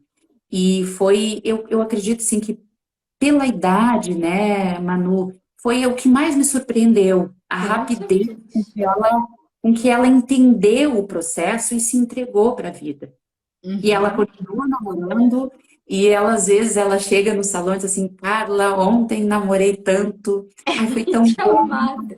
E foi, eu acredito, sim, que pela idade, né, Manu, foi o que mais me surpreendeu, a Com rapidez certeza. com que ela entendeu o processo e se entregou para a vida. E ela Uhum. continua namorando, e ela, às vezes, ela chega no salão e diz assim: Carla, ontem namorei tanto, ai, foi tão Que bom. amada.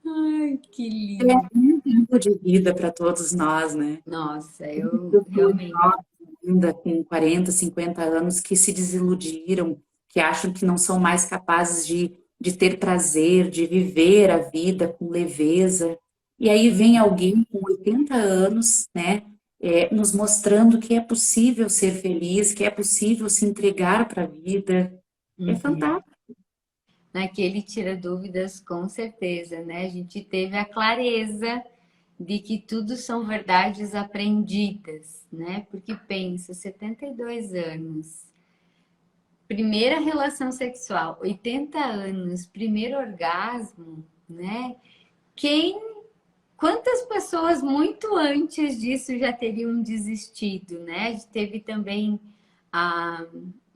Ai, que É lindo. um tempo de vida para todos nós, né? Nossa, eu Pessoas realmente. novas, ainda com 40, 50 anos, que se desiludiram, que acham que não são mais capazes de ter prazer, de viver a vida com leveza. E aí vem alguém com 80 anos, né, nos mostrando que é possível ser feliz, que é possível se entregar para a vida. É Uhum. fantástico. Naquele tira dúvidas, com certeza, né? A gente teve a clareza de que tudo são verdades aprendidas, né? Porque pensa, 72 anos, primeira relação sexual, 80 anos, primeiro orgasmo, né? Quem, quantas pessoas muito antes disso já teriam desistido, né? A gente teve também a,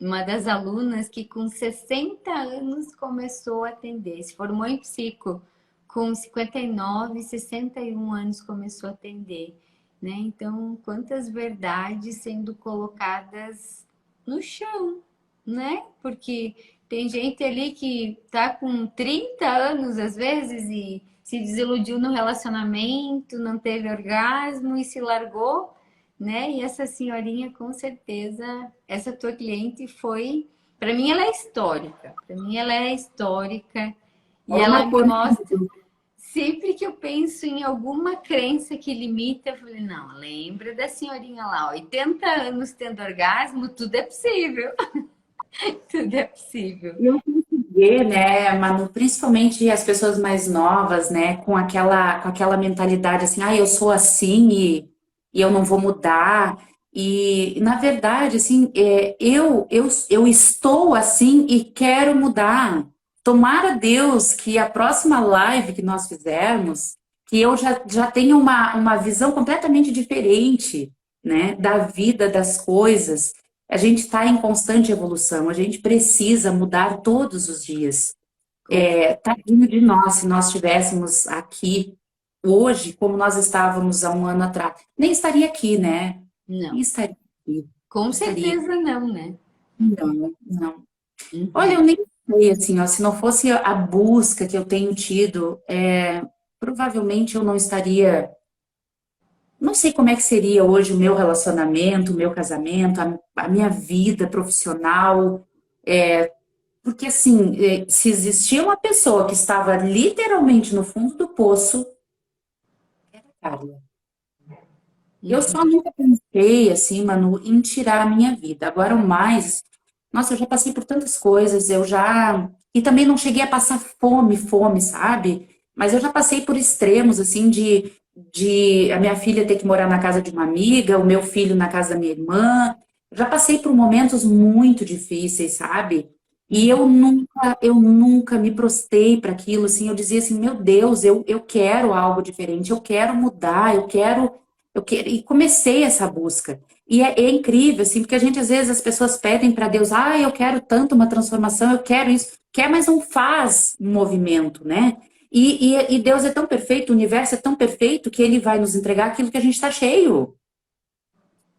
uma das alunas que com 60 anos começou a atender, se formou em psico, com 59, 61 anos começou a atender, né? Então, quantas verdades sendo colocadas no chão, né? Porque tem gente ali que tá com 30 anos às vezes e se desiludiu no relacionamento, não teve orgasmo e se largou, né? E essa senhorinha, com certeza, essa tua cliente foi, para mim ela é histórica. Para mim ela é histórica e Ela ela me marcou. mostra sempre que eu penso em alguma crença que limita, eu falei, não, lembra da senhorinha lá, 80 anos tendo orgasmo, tudo é possível. Tudo é possível. E eu consigo ver, né, Manu, principalmente as pessoas mais novas, né, com aquela mentalidade assim: ah, eu sou assim e eu não vou mudar. E, na verdade, assim, eu estou assim e quero mudar. Tomara Deus que a próxima live que nós fizermos, que eu já tenha uma visão completamente diferente, né, da vida, das coisas. A gente está em constante evolução, a gente precisa mudar todos os dias. Com- Tadinho de nós, se nós estivéssemos aqui hoje, como nós estávamos há um ano atrás. Nem estaria aqui, né? Nem Não, estaria aqui. com Estaria. certeza não, né? Não, não. Olha, Uhum. eu nem sei, assim, ó, se não fosse a busca que eu tenho tido, provavelmente eu não estaria. Não sei como é que seria hoje o meu relacionamento, o meu casamento, a minha vida profissional. Porque, assim, se existia uma pessoa que estava literalmente no fundo do poço, Carla. Eu só Uhum. nunca pensei, assim, Manu, em tirar a minha vida. Agora, o mais, nossa, eu já passei por tantas coisas, eu já. E também não cheguei a passar fome, fome, sabe? Mas eu já passei por extremos, assim, de a minha filha ter que morar na casa de uma amiga, o meu filho na casa da minha irmã. Eu já passei por momentos muito difíceis, sabe? E Uhum. eu nunca me prostei para aquilo, assim, eu dizia assim: meu Deus, eu quero algo diferente, eu quero mudar, e comecei essa busca. E é incrível, assim, porque a gente, às vezes, as pessoas pedem para Deus: ah, eu quero tanto uma transformação, eu quero isso, quer, mas não faz um movimento, né? E Deus é tão perfeito, o universo é tão perfeito que ele vai nos entregar aquilo que a gente está cheio.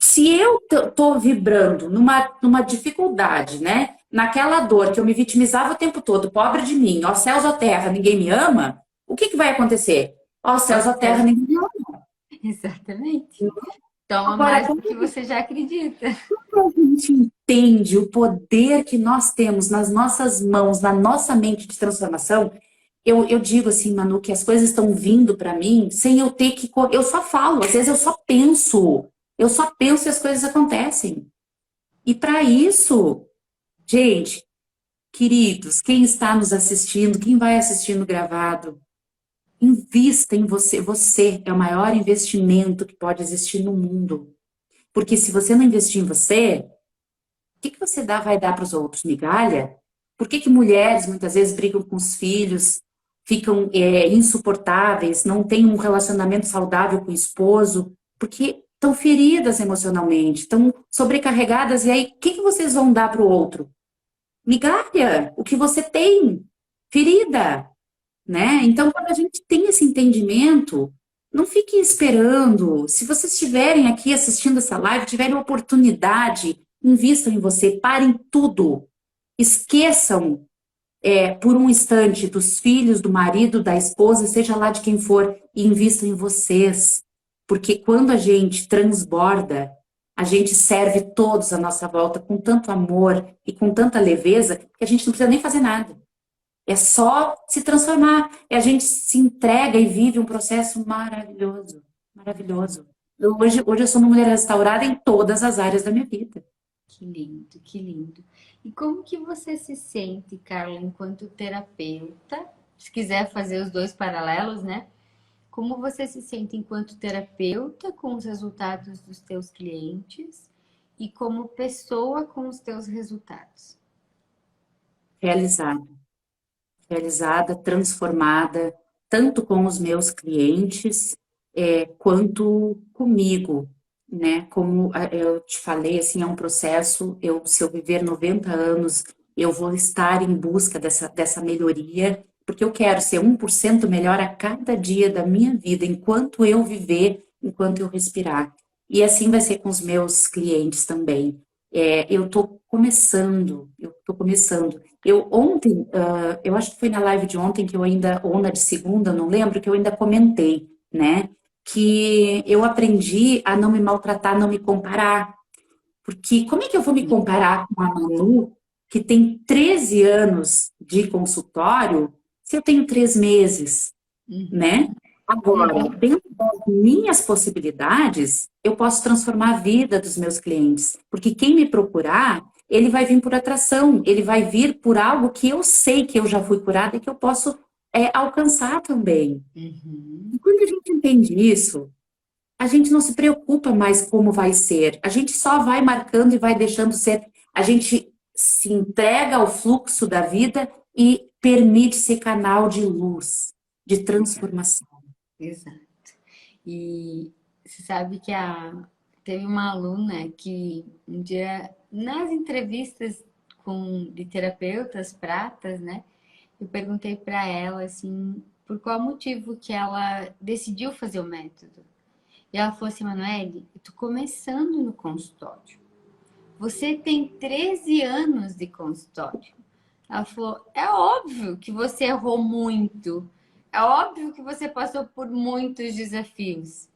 Se eu tô vibrando numa dificuldade, né? Naquela dor que eu me vitimizava o tempo todo, pobre de mim, ó céus, ó terra, ninguém me ama, o que que vai acontecer? Ó céus, ó terra, Bastante. ninguém me ama. Exatamente. Toma Agora, mais do como que você já acredita. a gente entende o poder que nós temos nas nossas mãos, na nossa mente de transformação, eu digo assim, Manu, que as coisas estão vindo para mim sem eu ter que. Eu só falo, às vezes eu só penso. Eu só penso e as coisas acontecem. E para isso, gente, queridos, quem está nos assistindo, quem vai assistindo gravado, invista em você. Você é o maior investimento que pode existir no mundo. Porque se você não investir em você, o que que você vai dar para os outros? Migalha? Por que que mulheres muitas vezes brigam com os filhos, ficam insuportáveis, não têm um relacionamento saudável com o esposo? Porque estão feridas emocionalmente, estão sobrecarregadas, e aí o que que vocês vão dar para o outro? Migalha, o que você tem, ferida, né? Então, quando a gente tem esse entendimento, não fique esperando. Se vocês estiverem aqui assistindo essa live, tiverem oportunidade, invistam em você, parem tudo. Esqueçam, por um instante dos filhos, do marido, da esposa, seja lá de quem for, e invistam em vocês. Porque quando a gente transborda, a gente serve todos à nossa volta com tanto amor e com tanta leveza que a gente não precisa nem fazer nada. É só se transformar. E a gente se entrega e vive um processo maravilhoso. Maravilhoso. Hoje eu sou uma mulher restaurada em todas as áreas da minha vida. Que lindo, que lindo. E como que você se sente, Carla, enquanto terapeuta? Se quiser fazer os dois paralelos, né? Como você se sente enquanto terapeuta com os resultados dos teus clientes e como pessoa com os teus resultados? Realizada. Realizada, transformada, tanto com os meus clientes, quanto comigo, né? Como eu te falei, assim, é um processo. Se eu viver 90 anos, eu vou estar em busca dessa melhoria, porque eu quero ser 1% melhor a cada dia da minha vida, enquanto eu viver, enquanto eu respirar. E assim vai ser com os meus clientes também. Eu estou começando. Eu ontem, eu acho que foi na live de ontem que eu ainda, ou na de segunda, não lembro, que eu ainda comentei, né? Que eu aprendi a não me maltratar, não me comparar. Porque como é que eu vou me comparar com a Manu, que tem 13 anos de consultório, se eu tenho 3 meses, né? Uhum, Agora, uhum. dentro das minhas possibilidades, eu posso transformar a vida dos meus clientes, porque quem me procurar, ele vai vir por atração, ele vai vir por algo que eu sei que eu já fui curada e que eu posso alcançar também. Uhum. E quando a gente entende isso, a gente não se preocupa mais como vai ser, a gente só vai marcando e vai deixando ser, a gente se entrega ao fluxo da vida e permite ser canal de luz, de Exato, transformação. exato. E você sabe que teve uma aluna que um dia, nas entrevistas de terapeutas pratas, né? Eu perguntei para ela, assim, por qual motivo que ela decidiu fazer o método. E ela falou assim, Manoel, eu tô começando no consultório. Você tem 13 anos de consultório. Ela falou: é óbvio que você errou muito. É óbvio que você passou por muitos desafios.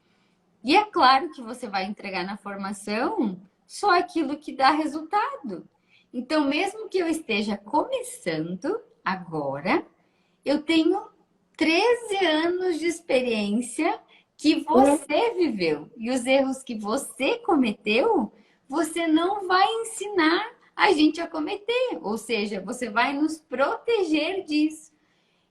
E é claro que você vai entregar na formação só aquilo que dá resultado. Então, mesmo que eu esteja começando agora, eu tenho 13 anos de experiência que você viveu. E os erros que você cometeu, você não vai ensinar a gente a cometer. Ou seja, você vai nos proteger disso.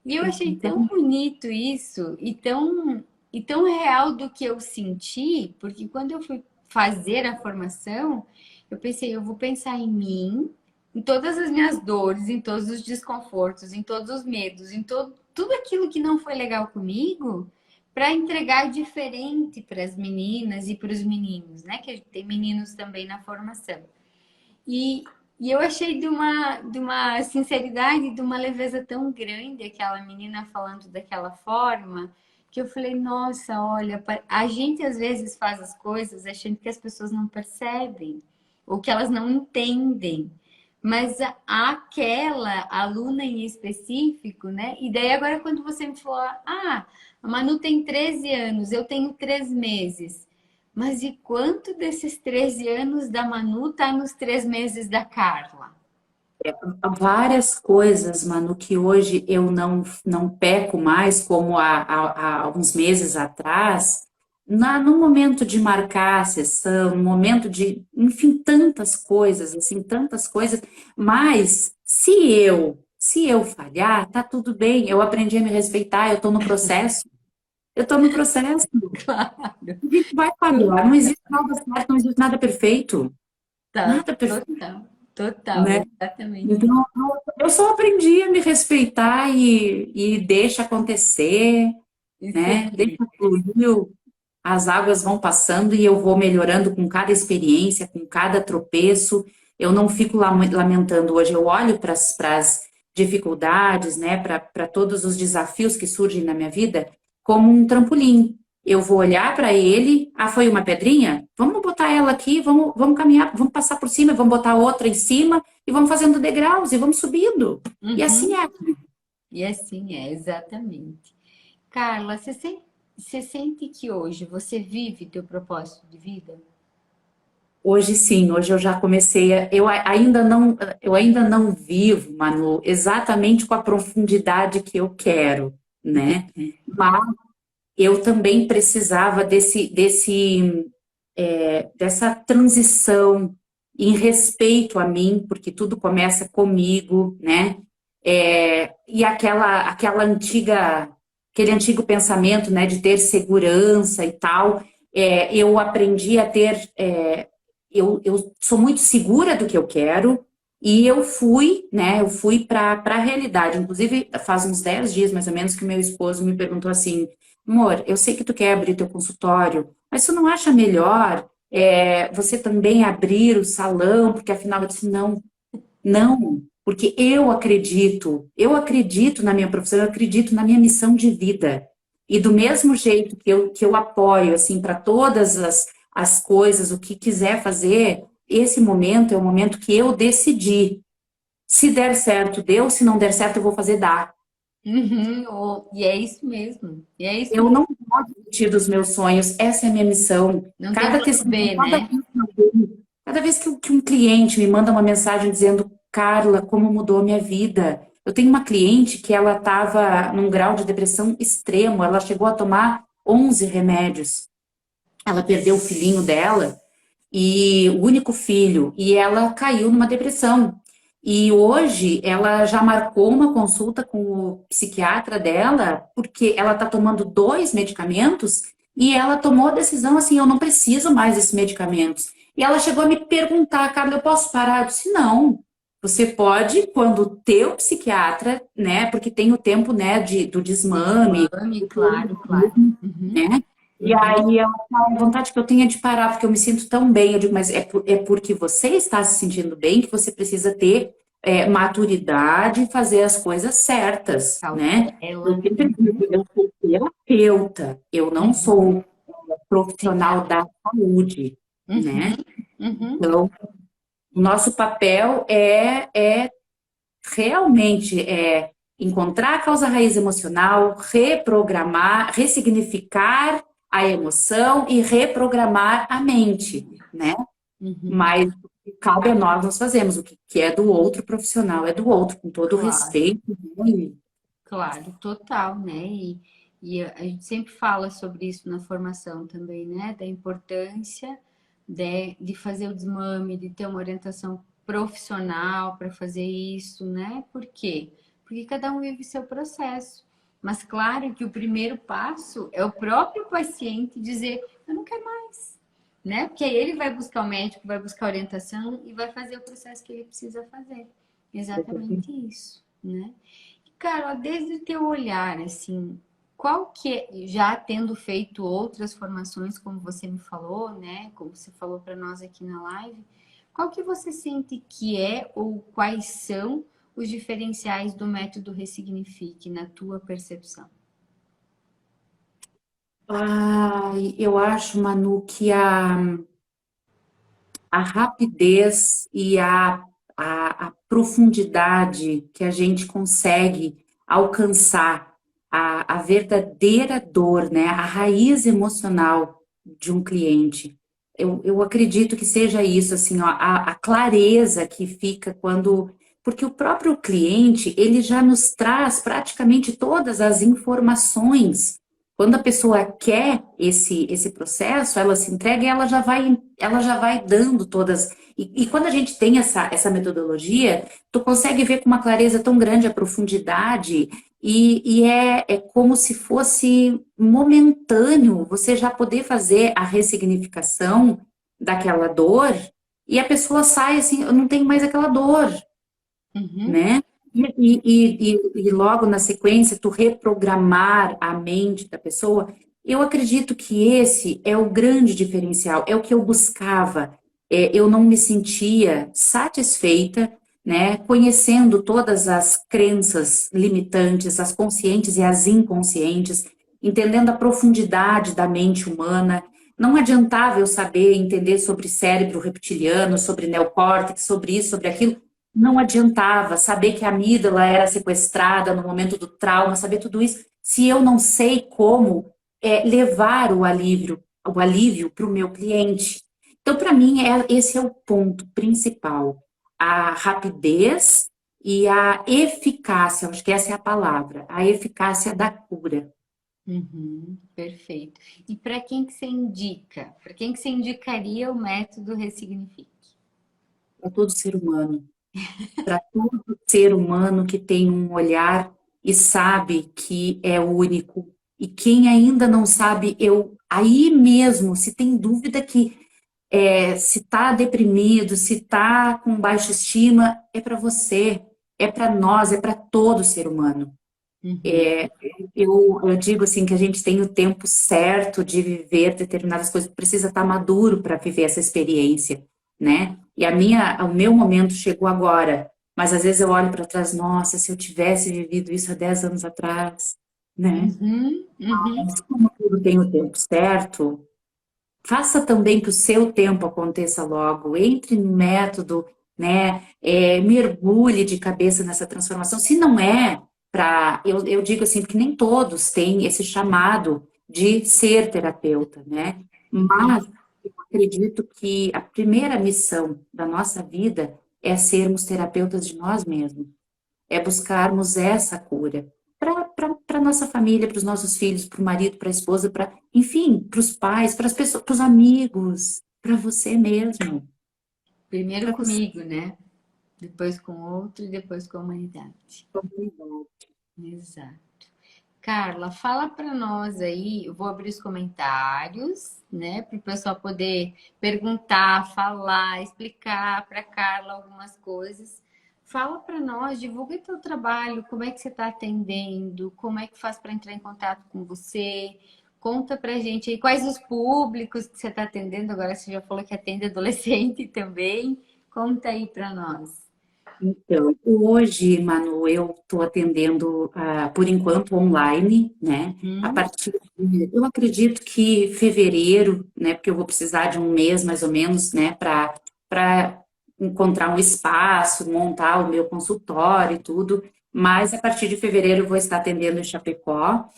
E eu achei tão bonito isso e tão real do que eu senti, porque quando eu fui fazer a formação, eu pensei, eu vou pensar em mim, em todas as minhas dores, em todos os desconfortos, em todos os medos, em tudo aquilo que não foi legal comigo, para entregar diferente para as meninas e para os meninos, né? Que tem meninos também na formação. E, e eu achei de uma sinceridade, de uma leveza tão grande aquela menina falando daquela forma. que eu falei, nossa, olha, a gente às vezes faz as coisas achando que as pessoas não percebem ou que elas não entendem. Mas aquela aluna em específico, né? E daí agora quando você me falou, ah, a Manu tem 13 anos, eu tenho 3 meses. Mas e quanto desses 13 anos da Manu tá nos 3 meses da Carla? Várias coisas, Manu, que hoje eu não peco mais, como há uns meses atrás, no momento de marcar a sessão, no momento de, enfim, tantas coisas, assim, tantas coisas, mas se eu falhar, tá tudo bem, eu aprendi a me respeitar, eu tô no processo, Claro. a gente vai falhar, não existe nada certo, não existe Total, nada perfeito, total, total, né? exatamente. Então, eu só aprendi a me respeitar e deixa acontecer, E né? Deixa seguir. fluir, as águas vão passando e eu vou melhorando com cada experiência, com cada tropeço. Eu não fico lamentando hoje, eu olho para as dificuldades, né? Para todos os desafios que surgem na minha vida como um trampolim. Eu vou olhar para ele, ah, foi uma pedrinha? Vamos botar ela aqui, vamos caminhar, vamos passar por cima, vamos botar outra em cima e vamos fazendo degraus e vamos subindo. E assim Uhum. é. E assim é, exatamente. Carla, você sente que hoje você vive teu propósito de vida? Hoje sim, hoje eu já comecei eu ainda não vivo, Manu, exatamente com a profundidade que eu quero, né? Mas eu também precisava dessa transição em respeito a mim, porque tudo começa comigo, né? E aquele antigo pensamento, né, de ter segurança e tal, eu aprendi a ter, eu sou muito segura do que eu quero e eu fui, né, eu fui para a realidade. Inclusive, faz uns 10 dias mais ou menos que meu esposo me perguntou assim, amor, eu sei que tu quer abrir teu consultório, mas tu não acha melhor você também abrir o salão? Porque afinal eu disse, não, não, porque eu acredito na minha profissão, eu acredito na minha missão de vida. E do mesmo jeito que eu apoio, assim, para todas as coisas, o que quiser fazer, esse momento é o momento que eu decidi. Se der certo, deu, se não der certo, eu vou fazer dar. Uhum, e é isso mesmo. E é isso Eu mesmo. não posso desistir dos meus sonhos, essa é a minha missão. Não tem plano B, Cada né? vez cada vez que um cliente me manda uma mensagem dizendo, Carla, como mudou minha vida. Eu tenho uma cliente que ela estava num grau de depressão extremo, ela chegou a tomar 11 remédios. Ela perdeu o filhinho dela e o único filho, e ela caiu numa depressão. E hoje ela já marcou uma consulta com o psiquiatra dela, porque ela está tomando 2 medicamentos e ela tomou a decisão assim, eu não preciso mais desses medicamentos. E ela chegou a me perguntar, Carla, eu posso parar? Eu disse, não. Você pode, quando o teu psiquiatra, né, porque tem o tempo, né, do desmame, Desmame, claro, claro. Uhum, né? E uhum. aí ela fala, a vontade que eu tenho é de parar, porque eu me sinto tão bem. Eu digo, mas é porque você está se sentindo bem que você precisa ter maturidade e fazer as coisas certas, né? Eu Cautela. sempre digo, eu sou terapeuta, eu não Uhum. sou profissional Psiquiatra. da saúde, Uhum, né? uhum. Então, o nosso papel é realmente encontrar a causa raiz emocional, reprogramar, ressignificar a emoção e reprogramar a mente, né? Uhum. Mas o que cabe a nós fazemos, o que é do outro profissional é do outro, com todo o Claro. respeito, né? Claro, total, né? E a gente sempre fala sobre isso na formação também, né? Da importância de fazer o desmame, de ter uma orientação profissional para fazer isso, né? Por quê? Porque cada um vive seu processo. Mas claro que o primeiro passo é o próprio paciente dizer, eu não quero mais, né? Porque aí ele vai buscar o médico, vai buscar orientação e vai fazer o processo que ele precisa fazer. Exatamente isso, né? Carla, desde o teu olhar, assim, qual que é, já tendo feito outras formações, como você me falou, né? Como você falou para nós aqui na live, qual que você sente que é ou quais são os diferenciais do método Ressignifique na tua percepção? Ai, eu acho, Manu, que a rapidez e a profundidade que a gente consegue alcançar a verdadeira dor, né? A raiz emocional de um cliente. Eu acredito que seja isso, assim, ó, a clareza que fica quando. Porque o próprio cliente, ele já nos traz praticamente todas as informações. Quando a pessoa quer esse processo, ela se entrega e ela já vai dando todas. E quando a gente tem essa metodologia, tu consegue ver com uma clareza tão grande a profundidade, é como se fosse momentâneo você já poder fazer a ressignificação daquela dor, e a pessoa sai assim, eu não tenho mais aquela dor, Uhum, né? E logo na sequência, tu reprogramar a mente da pessoa, eu acredito que esse é o grande diferencial, é o que eu buscava. Eu não me sentia satisfeita, né, conhecendo todas as crenças limitantes, as conscientes e as inconscientes, entendendo a profundidade da mente humana. Não adiantava eu saber entender sobre cérebro reptiliano, sobre neocórtex, sobre isso, sobre aquilo, não adiantava saber que a amígdala era sequestrada no momento do trauma, saber tudo isso, se eu não sei como levar o alívio para o meu cliente. Então, para mim, esse é o ponto principal. A rapidez e a eficácia, acho que essa é a palavra, a eficácia da cura. uhum, perfeito. E para quem que você indica? Para quem que você indicaria o método Ressignifique? Para todo ser humano. Para todo ser humano que tem um olhar e sabe que é único. E quem ainda não sabe, eu aí mesmo, se tem dúvida que se está deprimido, se está com baixa estima, é para você, é para nós, é para todo ser humano. Uhum, Eu digo assim que a gente tem o tempo certo de viver determinadas coisas, precisa estar maduro para viver essa experiência, né? E o meu momento chegou agora, mas às vezes eu olho para trás, nossa, se eu tivesse vivido isso há 10 anos atrás, né? uhum, uhum. Mas como tudo tem o tempo certo, faça também que o seu tempo aconteça logo, entre no método, né? Mergulhe de cabeça nessa transformação. Se não é para, eu digo assim, porque nem todos têm esse chamado de ser terapeuta, né? Mas eu acredito que a primeira missão da nossa vida é sermos terapeutas de nós mesmos, é buscarmos essa cura para nossa família, para os nossos filhos, para o marido, para a esposa, para, enfim, para os pais, para as pessoas, para os amigos, para você mesmo, Primeiro para você. comigo, né? Depois com outro e depois com a humanidade. Exato. Carla, fala para nós aí, eu vou abrir os comentários, né, para o pessoal poder perguntar, falar, explicar para Carla algumas coisas. Fala para nós, divulga teu trabalho, como é que você está atendendo, como é que faz para entrar em contato com você. Conta pra gente aí quais os públicos que você está atendendo. Agora você já falou que atende adolescente também. Conta aí para nós. Então, hoje, Manu, eu estou atendendo, por enquanto, online, né? A Uhum. partir eu acredito que fevereiro, né? Porque eu vou precisar de um mês, mais ou menos, né? Para encontrar um espaço, montar o meu consultório e tudo. Mas a partir de fevereiro eu vou estar atendendo em Chapecó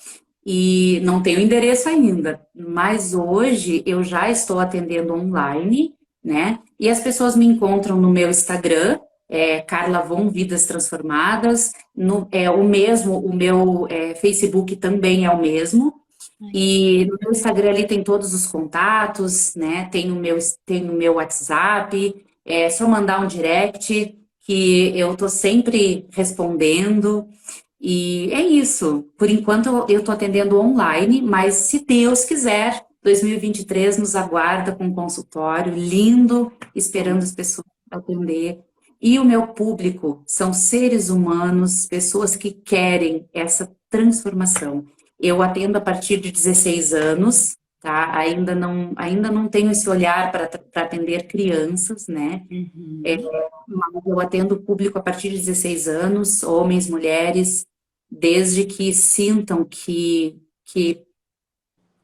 e não tenho endereço ainda. Mas hoje eu já estou atendendo online, né? E as pessoas me encontram no meu Instagram, Carla Von Vidas Transformadas, o meu Facebook também é o mesmo. E no meu Instagram ali tem todos os contatos, né? Tem o meu WhatsApp, é só mandar um direct que eu tô sempre respondendo. E é isso. Por enquanto eu estou atendendo online, mas se Deus quiser, 2023 nos aguarda com um consultório lindo, esperando as pessoas para atender. E o meu público são seres humanos, pessoas que querem essa transformação. Eu atendo a partir de 16 anos, tá? Ainda não tenho esse olhar para atender crianças, né? Uhum. Mas eu atendo o público a partir de 16 anos, homens, mulheres, desde que sintam que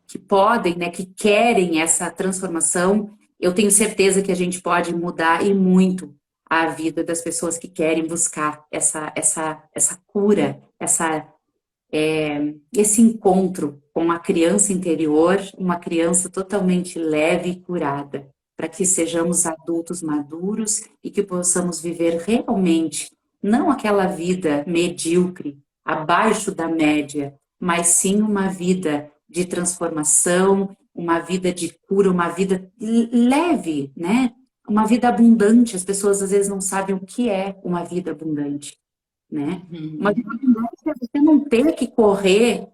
que podem, né, que querem essa transformação, eu tenho certeza que a gente pode mudar e muito a vida das pessoas que querem buscar essa cura, esse encontro com a criança interior, uma criança totalmente leve e curada, para que sejamos adultos maduros e que possamos viver realmente, não aquela vida medíocre, abaixo da média, mas sim uma vida de transformação, uma vida de cura, uma vida leve, né? Uma vida abundante. As pessoas às vezes não sabem o que é uma vida abundante, né? Uma Uhum. vida abundante é você não ter que correr,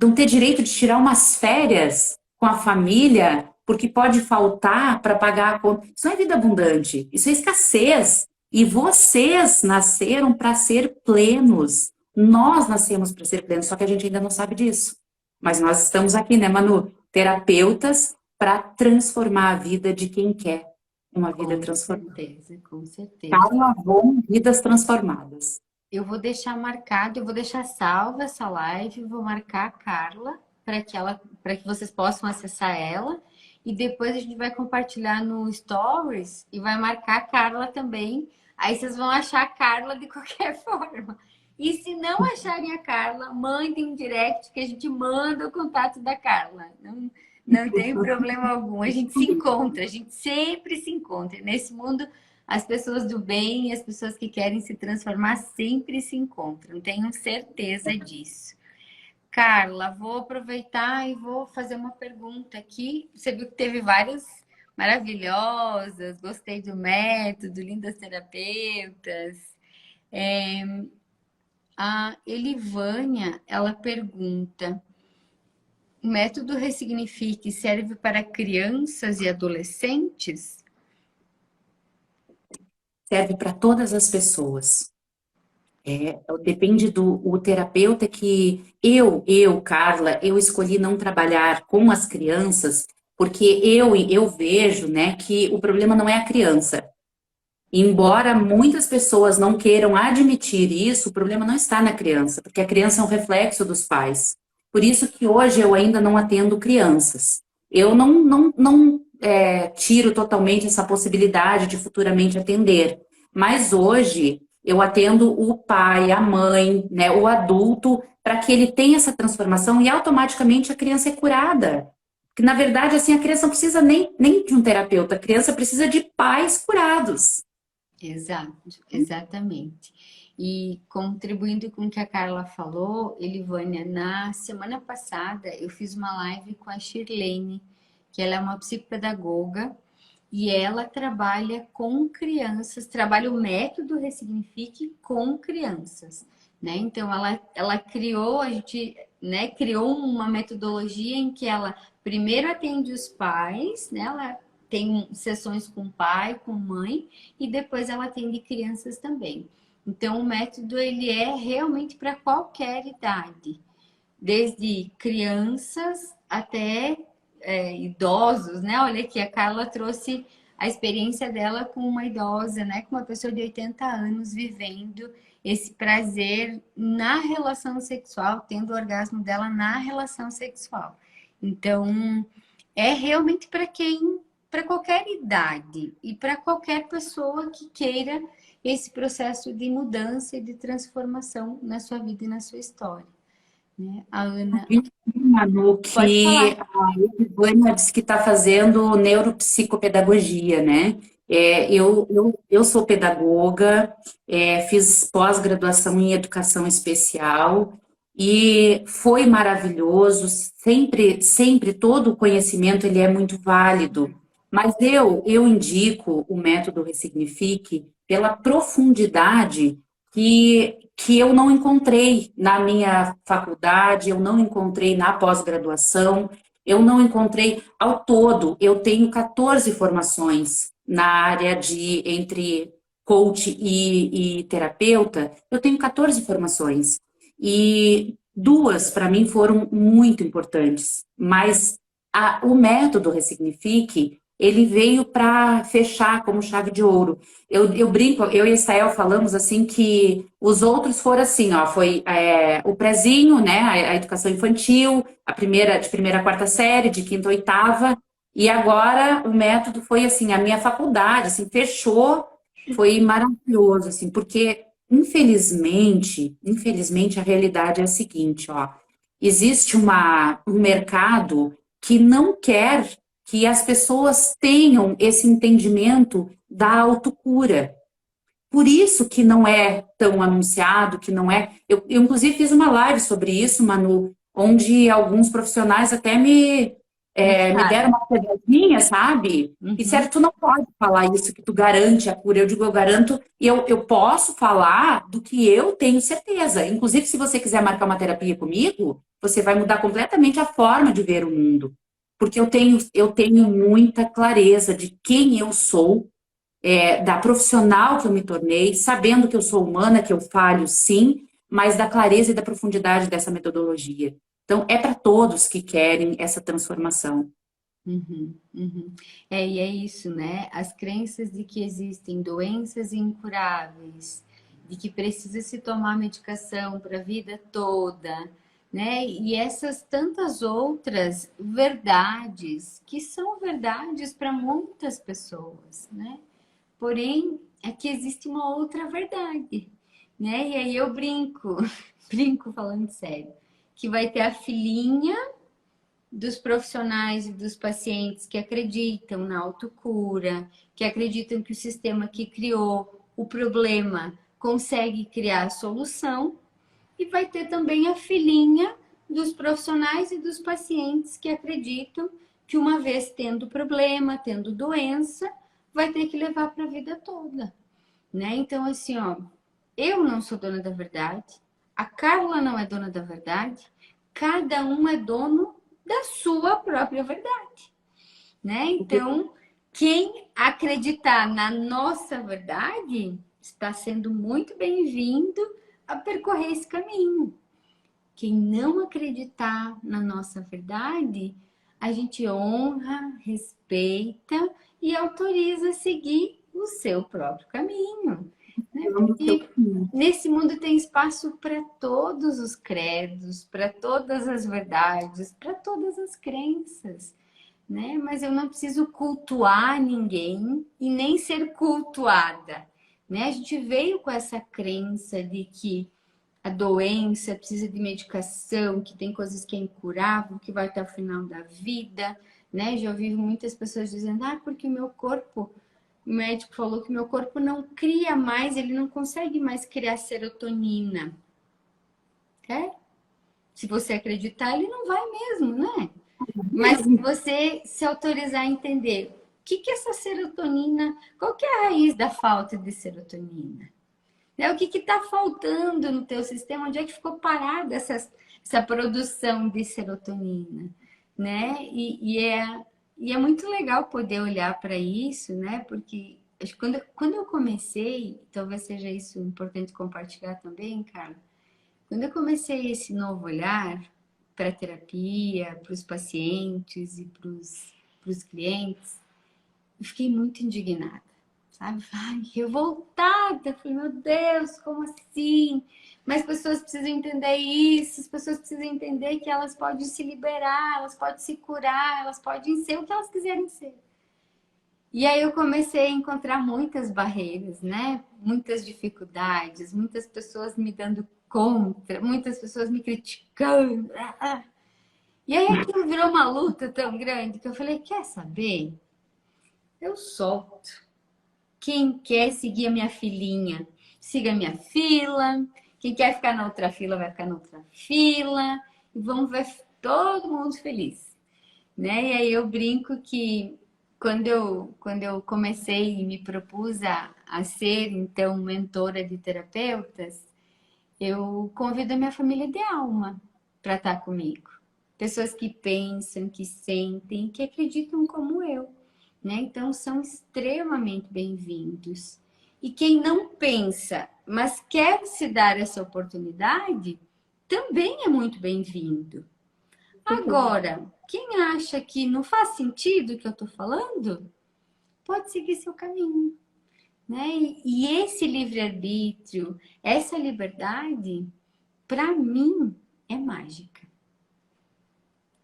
não ter direito de tirar umas férias com a família, porque pode faltar para pagar a conta. Isso não é vida abundante, isso é escassez. E vocês nasceram para ser plenos. Nós nascemos para ser plenos, só que a gente ainda não sabe disso. Mas nós estamos aqui, né, Manu? Terapeutas para transformar a vida de quem quer uma vida Com transformada. certeza, com certeza. Carla Von, Vidas Transformadas. Eu vou deixar marcado, eu vou deixar salva essa live, vou marcar a Carla para que vocês possam acessar ela e depois a gente vai compartilhar no Stories e vai marcar a Carla também. Aí vocês vão achar a Carla de qualquer forma. E se não acharem a Carla, mandem um direct que a gente manda o contato da Carla. Não tem problema algum. A gente se encontra, a gente sempre se encontra. Nesse mundo as pessoas do bem e as pessoas que querem se transformar sempre se encontram, tenho certeza disso. Carla, vou aproveitar e vou fazer uma pergunta aqui. Você viu que teve várias maravilhosas, gostei do método, lindas terapeutas. A Elivânia, ela pergunta: o método Ressignifique serve para crianças e adolescentes? Serve para todas as pessoas. Depende do o terapeuta que Carla, eu escolhi não trabalhar com as crianças, porque eu vejo, né, que o problema não é a criança. Embora muitas pessoas não queiram admitir isso, o problema não está na criança, porque a criança é um reflexo dos pais. Por isso que hoje eu ainda não atendo crianças. Eu não tiro totalmente essa possibilidade de futuramente atender, mas hoje eu atendo o pai, a mãe, né, o adulto, para que ele tenha essa transformação e automaticamente a criança é curada. Porque, na verdade, assim, a criança não precisa nem de um terapeuta, a criança precisa de pais curados. Exato, exatamente. E contribuindo com o que a Carla falou, Elivânia, na semana passada eu fiz uma live com a Shirlene, que ela é uma psicopedagoga e ela trabalha com crianças, trabalha o método Ressignifique com crianças, né? Então ela criou, a gente, né, criou uma metodologia em que ela primeiro atende os pais, né? Ela tem sessões com pai, com mãe, e depois ela atende crianças também. Então, o método ele é realmente para qualquer idade, desde crianças até idosos, né? Olha aqui, a Carla trouxe a experiência dela com uma idosa, né? Com uma pessoa de 80 anos vivendo esse prazer na relação sexual, tendo o orgasmo dela na relação sexual. Então, é realmente para qualquer idade e para qualquer pessoa que queira esse processo de mudança e de transformação na sua vida e na sua história, né? A Ana, Manu, pode que falar. a Ivânia disse que está fazendo neuropsicopedagogia, né? Eu sou pedagoga, fiz pós-graduação em educação especial e foi maravilhoso. Sempre todo o conhecimento ele é muito válido. Mas eu indico o método Ressignifique pela profundidade que eu não encontrei na minha faculdade, eu não encontrei na pós-graduação, eu não encontrei ao todo. Eu tenho 14 formações na área de entre coach e terapeuta, eu tenho 14 formações. E duas, para mim, foram muito importantes. Mas o método Ressignifique, ele veio para fechar como chave de ouro. Eu brinco, eu e a Estael falamos assim que os outros foram assim, ó, foi o prezinho, né, a educação infantil, a primeira, de primeira a quarta série, de quinta a oitava, e agora o método foi assim, a minha faculdade, assim, fechou, foi maravilhoso, assim, porque infelizmente a realidade é a seguinte, ó, existe um mercado que não quer que as pessoas tenham esse entendimento da autocura. Por isso que não é tão anunciado, que não é. Eu inclusive fiz uma live sobre isso, Manu, onde alguns profissionais até me deram Puxaram. uma pegadinha, sabe? E Uhum. disseram, tu não pode falar isso, que tu garante a cura. Eu digo, eu garanto, e eu posso falar do que eu tenho certeza. Inclusive, se você quiser marcar uma terapia comigo, você vai mudar completamente a forma de ver o mundo. Porque eu tenho muita clareza de quem eu sou, da profissional que eu me tornei, sabendo que eu sou humana, que eu falho sim, mas da clareza e da profundidade dessa metodologia. Então, é para todos que querem essa transformação. Uhum, uhum. E é isso, né? As crenças de que existem doenças incuráveis, de que precisa se tomar medicação para a vida toda, né? E essas tantas outras verdades que são verdades para muitas pessoas, né? Porém, é que existe uma outra verdade, né? E aí eu brinco, brinco falando sério, que vai ter a filhinha dos profissionais e dos pacientes que acreditam na autocura, que acreditam que o sistema que criou o problema consegue criar a solução, e vai ter também a filhinha dos profissionais e dos pacientes que acreditam que uma vez tendo problema, tendo doença, vai ter que levar para a vida toda, né? Então, assim, ó, eu não sou dona da verdade, a Carla não é dona da verdade, cada um é dono da sua própria verdade, né? Então, quem acreditar na nossa verdade está sendo muito bem-vindo a percorrer esse caminho. Quem não acreditar na nossa verdade, a gente honra, respeita e autoriza a seguir o seu próprio caminho, né? Porque nesse mundo tem espaço para todos os credos, para todas as verdades, para todas as crenças, né? Mas eu não preciso cultuar ninguém e nem ser cultuada, né? A gente veio com essa crença de que a doença precisa de medicação, que tem coisas que é incurável, que vai até o final da vida, né? Já ouvi muitas pessoas dizendo, porque o meu corpo, o médico falou que meu corpo não cria mais, ele não consegue mais criar serotonina. É? Se você acreditar, ele não vai mesmo, né? Mas se você se autorizar a entender o que é essa serotonina, qual que é a raiz da falta de serotonina? Né? O que está faltando no teu sistema? Onde é que ficou parada essa produção de serotonina? Né? E é muito legal poder olhar para isso, né? Porque acho que quando eu comecei, talvez seja isso importante compartilhar também, Carla, quando eu comecei esse novo olhar para a terapia, para os pacientes e para os clientes, eu fiquei muito indignada, sabe? Ai, revoltada. Falei, meu Deus, como assim? Mas as pessoas precisam entender isso, as pessoas precisam entender que elas podem se liberar, elas podem se curar, elas podem ser o que elas quiserem ser. E aí eu comecei a encontrar muitas barreiras, né? Muitas dificuldades, muitas pessoas me dando contra, muitas pessoas me criticando. E aí aquilo virou uma luta tão grande que eu falei, quer saber? Eu solto. Quem quer seguir a minha filinha, siga a minha fila. Quem quer ficar na outra fila, vai ficar na outra fila. E vamos ver todo mundo feliz, né? E aí eu brinco que quando eu comecei e me propus a ser, então, mentora de terapeutas, eu convido a minha família de alma para estar comigo. Pessoas que pensam, que sentem, que acreditam como eu, né? Então são extremamente bem-vindos. E quem não pensa, mas quer se dar essa oportunidade, também é muito bem-vindo. Agora, Quem acha que não faz sentido o que eu tô falando, pode seguir seu caminho, né? E esse livre-arbítrio, essa liberdade, para mim, é mágica.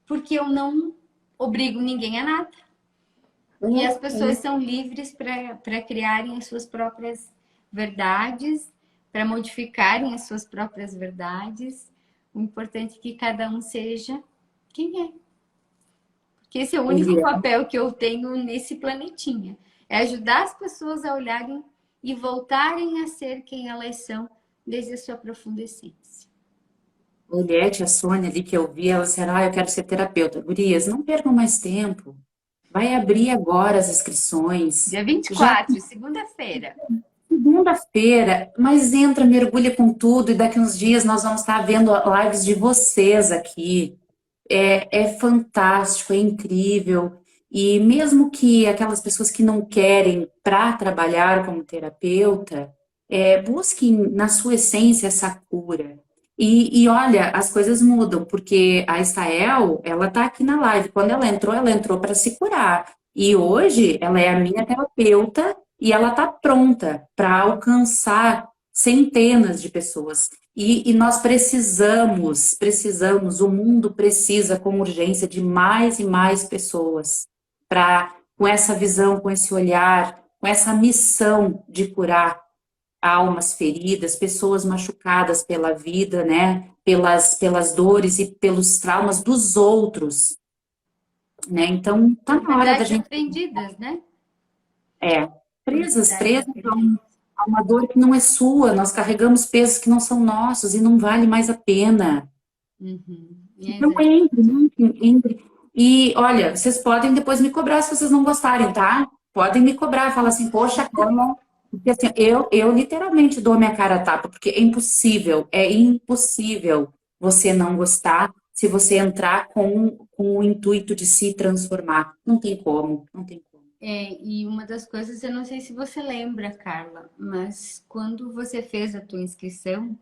Porque eu não obrigo ninguém a nada. E as pessoas são livres para criarem as suas próprias verdades, para modificarem as suas próprias verdades. O importante é que cada um seja quem é. Porque esse é o único papel que eu tenho nesse planetinha. É ajudar as pessoas a olharem e voltarem a ser quem elas são desde a sua profunda essência. A Eliette, a Sônia ali que eu vi, elas disseram, eu quero ser terapeuta. Gurias, não percam mais tempo. Vai abrir agora as inscrições. Dia Já 24, segunda-feira. segunda-feira, mas entra, mergulha com tudo, e daqui uns dias nós vamos estar vendo lives de vocês aqui. É fantástico, é incrível. E mesmo que aquelas pessoas que não querem para trabalhar como terapeuta, busquem na sua essência essa cura. E olha, as coisas mudam, porque a Estael, ela está aqui na live. Quando ela entrou para se curar. E hoje ela é a minha terapeuta e ela está pronta para alcançar centenas de pessoas. E nós precisamos, o mundo precisa com urgência de mais e mais pessoas para, com essa visão, com esse olhar, com essa missão de curar almas feridas, pessoas machucadas pela vida, né? Pelas dores e pelos traumas dos outros, né? Então, tá Na na hora da verdade, gente. aprendidas, né? É, presas, Verdade, presas aprendidas. a uma dor que não é sua, nós carregamos pesos que não são nossos e não vale mais a pena. Uhum. Então, entre. E, olha, vocês podem depois me cobrar se vocês não gostarem, tá? Podem me cobrar, falar assim, poxa, como... Porque assim, eu literalmente dou minha cara a tapa, porque é impossível você não gostar se você entrar com o intuito de se transformar. Não tem como, não tem como. E uma das coisas, eu não sei se você lembra, Carla, mas quando você fez a tua inscrição,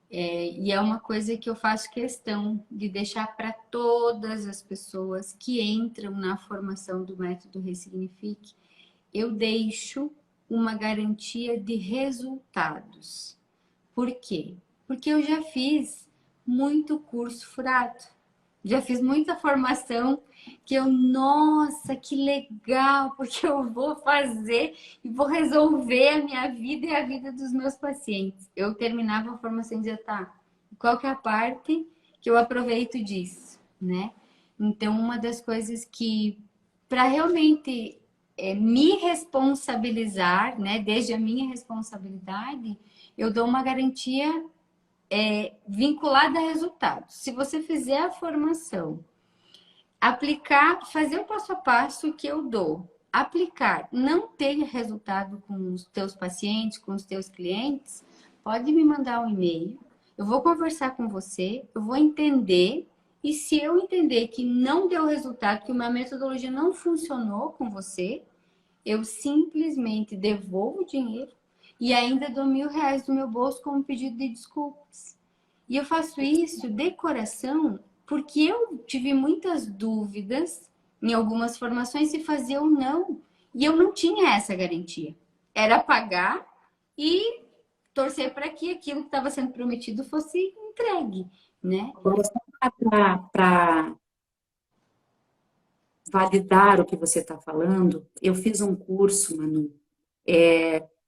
e é uma coisa que eu faço questão de deixar para todas as pessoas que entram na formação do método Ressignifique, eu deixo uma garantia de resultados. Por quê? Porque eu já fiz muito curso furado. Já fiz muita formação que eu, nossa, que legal, porque eu vou fazer e vou resolver a minha vida e a vida dos meus pacientes. Eu terminava a formação e dizia, tá, qual que é a parte que eu aproveito disso, né? Então, uma das coisas que, para realmente me responsabilizar, né, desde a minha responsabilidade, eu dou uma garantia vinculada a resultados. Se você fizer a formação, aplicar, fazer o passo a passo que eu dou, aplicar, não ter resultado com os teus pacientes, com os teus clientes, pode me mandar um e-mail, eu vou conversar com você, eu vou entender, e se eu entender que não deu resultado, que uma metodologia não funcionou com você, eu simplesmente devolvo o dinheiro e ainda dou R$ 1.000 do meu bolso como pedido de desculpas. E eu faço isso de coração porque eu tive muitas dúvidas em algumas formações se fazer ou não. E eu não tinha essa garantia. Era pagar e torcer para que aquilo que estava sendo prometido fosse entregue, né? Agora, só para validar o que você está falando, eu fiz um curso, Manu,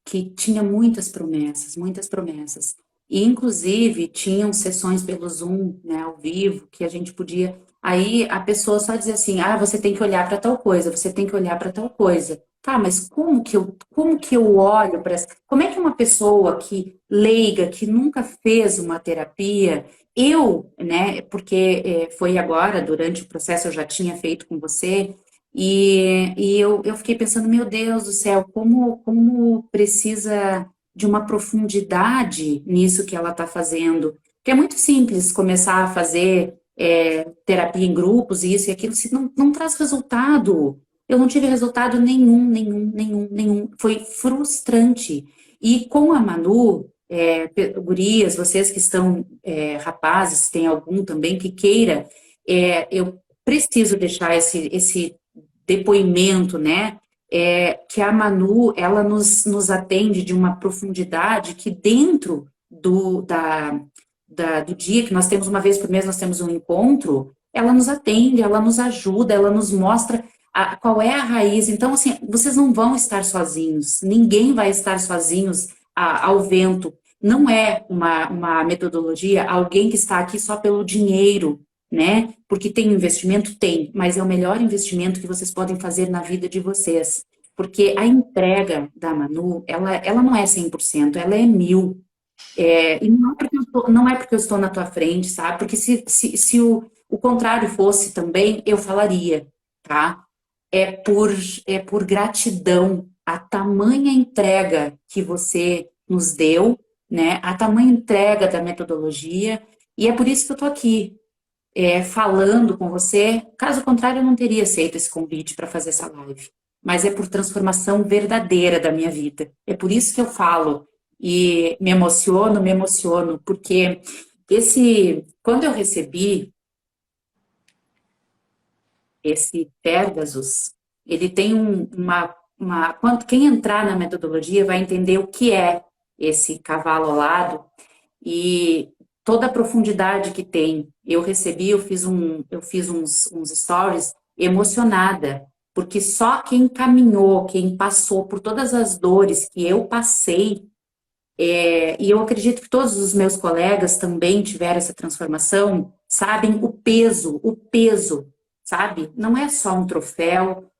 que tinha muitas promessas, muitas promessas. E, inclusive, tinham sessões pelo Zoom, né, ao vivo, que a gente podia. Aí a pessoa só dizia assim: você tem que olhar para tal coisa, você tem que olhar para tal coisa. Tá, mas como que eu olho para essa. Como é que uma pessoa que leiga, que nunca fez uma terapia, né, porque foi agora, durante o processo eu já tinha feito com você, e eu fiquei pensando, meu Deus do céu, como precisa de uma profundidade nisso que ela está fazendo. Porque é muito simples começar a fazer terapia em grupos, isso e aquilo, se não traz resultado. Eu não tive resultado nenhum. Foi frustrante. E com a Manu, gurias, vocês que estão rapazes, tem algum também que queira, eu preciso deixar esse depoimento, né? Que a Manu, ela nos atende de uma profundidade que dentro do dia, que nós temos uma vez por mês, nós temos um encontro, ela nos atende, ela nos ajuda, ela nos mostra qual é a raiz. Então, assim, vocês não vão estar sozinhos, ninguém vai estar sozinhos ao vento. Não é uma metodologia, alguém que está aqui só pelo dinheiro, né? Porque tem investimento? Tem, mas é o melhor investimento que vocês podem fazer na vida de vocês. Porque a entrega da Manu, ela não é 100%, ela é 1000. E não é porque eu estou na tua frente, sabe? Porque se o contrário fosse também, eu falaria, tá? É por, é por gratidão a tamanha entrega que você nos deu, né? A tamanha entrega da metodologia, e é por isso que eu tô aqui, falando com você. Caso contrário, eu não teria aceito esse convite para fazer essa live. Mas é por transformação verdadeira da minha vida. É por isso que eu falo e me emociono, porque quando eu recebi esse Pegasus, ele tem quem entrar na metodologia vai entender o que é esse cavalo alado e toda a profundidade que tem. Eu fiz uns stories emocionada, porque só quem caminhou, quem passou por todas as dores que eu passei, e eu acredito que todos os meus colegas também tiveram essa transformação, sabem o peso, sabe? Não é só um troféu,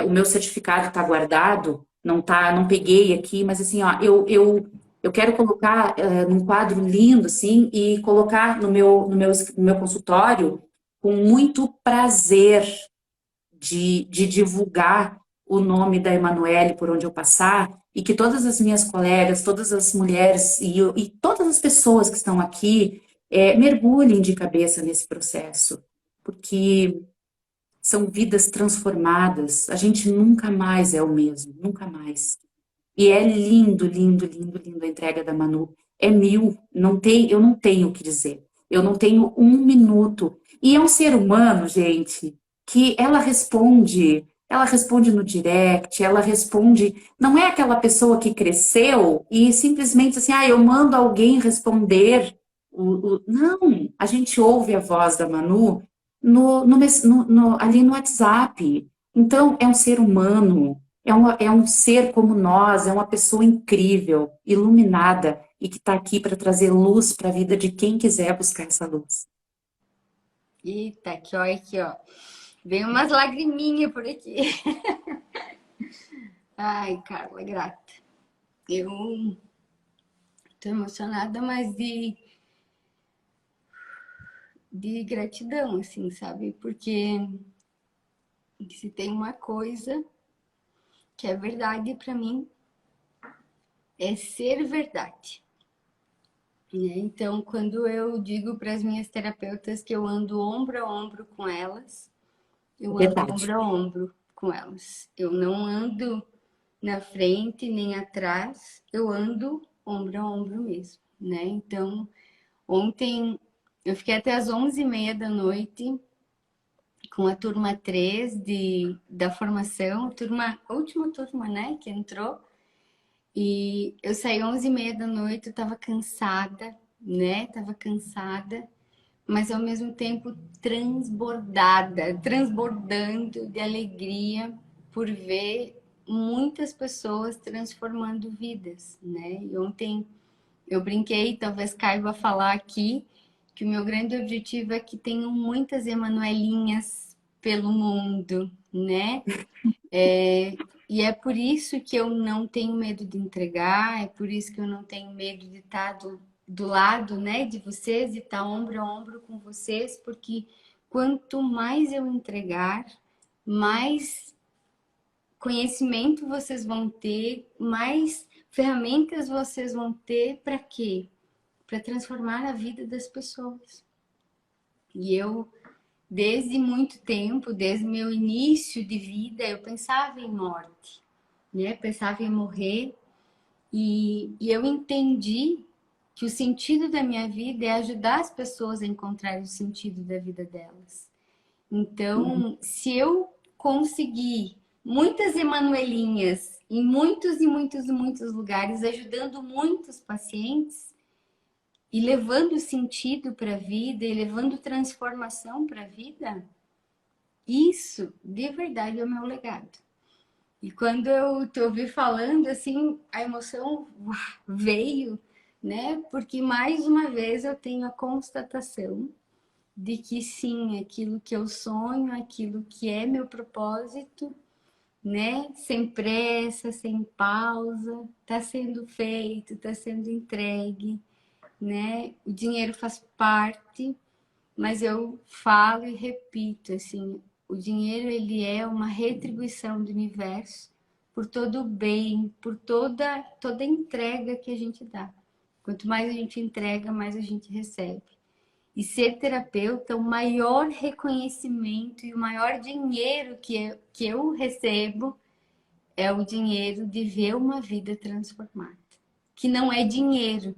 o meu certificado está guardado, não peguei aqui, mas assim, ó, eu quero colocar num quadro lindo, assim, e colocar no meu consultório com muito prazer de divulgar o nome da Emanuele por onde eu passar, e que todas as minhas colegas, todas as mulheres e todas as pessoas que estão aqui mergulhem de cabeça nesse processo, porque são vidas transformadas. A gente nunca mais é o mesmo, nunca mais. E é lindo, lindo, lindo, lindo a entrega da Manu. É 1000, eu não tenho o que dizer. Eu não tenho um minuto. E é um ser humano, gente, que ela responde no direct, ela responde. Não é aquela pessoa que cresceu e simplesmente assim, eu mando alguém responder. Não, a gente ouve a voz da Manu ali no WhatsApp. Então, é um ser humano. É um ser como nós, é uma pessoa incrível, iluminada e que está aqui para trazer luz para a vida de quem quiser buscar essa luz. Eita, aqui, ó. Vem umas lagriminhas por aqui. Ai, Carla, grata. Eu tô emocionada, mas de gratidão, assim, sabe? Porque se tem uma coisa que é verdade para mim, é ser verdade. Né? Então, quando eu digo para as minhas terapeutas que eu ando ombro a ombro com elas, eu ando Verdade. ombro a ombro com elas. Eu não ando na frente nem atrás, eu ando ombro a ombro mesmo, né? Então, ontem eu fiquei até as 11h30 da noite com a turma 3 da formação, a última turma, né, que entrou. E eu saí 11h30 da noite, eu tava cansada, né? Tava cansada, mas ao mesmo tempo transbordando de alegria por ver muitas pessoas transformando vidas, né? E ontem eu brinquei, talvez caiba falar aqui, que o meu grande objetivo é que tenham muitas Emanuelinhas pelo mundo, né? E é por isso que eu não tenho medo de entregar, é por isso que eu não tenho medo de estar do lado, né, de vocês, e estar ombro a ombro com vocês, porque quanto mais eu entregar, mais conhecimento vocês vão ter, mais ferramentas vocês vão ter para quê? Para transformar a vida das pessoas. E eu, desde muito tempo, desde meu início de vida, eu pensava em morte, né? Pensava em morrer. E eu entendi que o sentido da minha vida é ajudar as pessoas a encontrar o sentido da vida delas. Então, se eu conseguir muitas Emanuelinhas em muitos e muitos e muitos lugares, ajudando muitos pacientes e levando sentido para a vida e levando transformação para a vida, isso de verdade é o meu legado. E quando eu te ouvi falando, assim, a emoção veio, né? Porque mais uma vez eu tenho a constatação de que sim, aquilo que eu sonho, aquilo que é meu propósito, né? Sem pressa, sem pausa, está sendo feito, está sendo entregue, né? O dinheiro faz parte, mas eu falo e repito, assim, o dinheiro ele é uma retribuição do universo por todo o bem, por toda entrega que a gente dá. Quanto mais a gente entrega, mais a gente recebe. E ser terapeuta, o maior reconhecimento e o maior dinheiro que eu recebo é o dinheiro de ver uma vida transformada. Que não é dinheiro.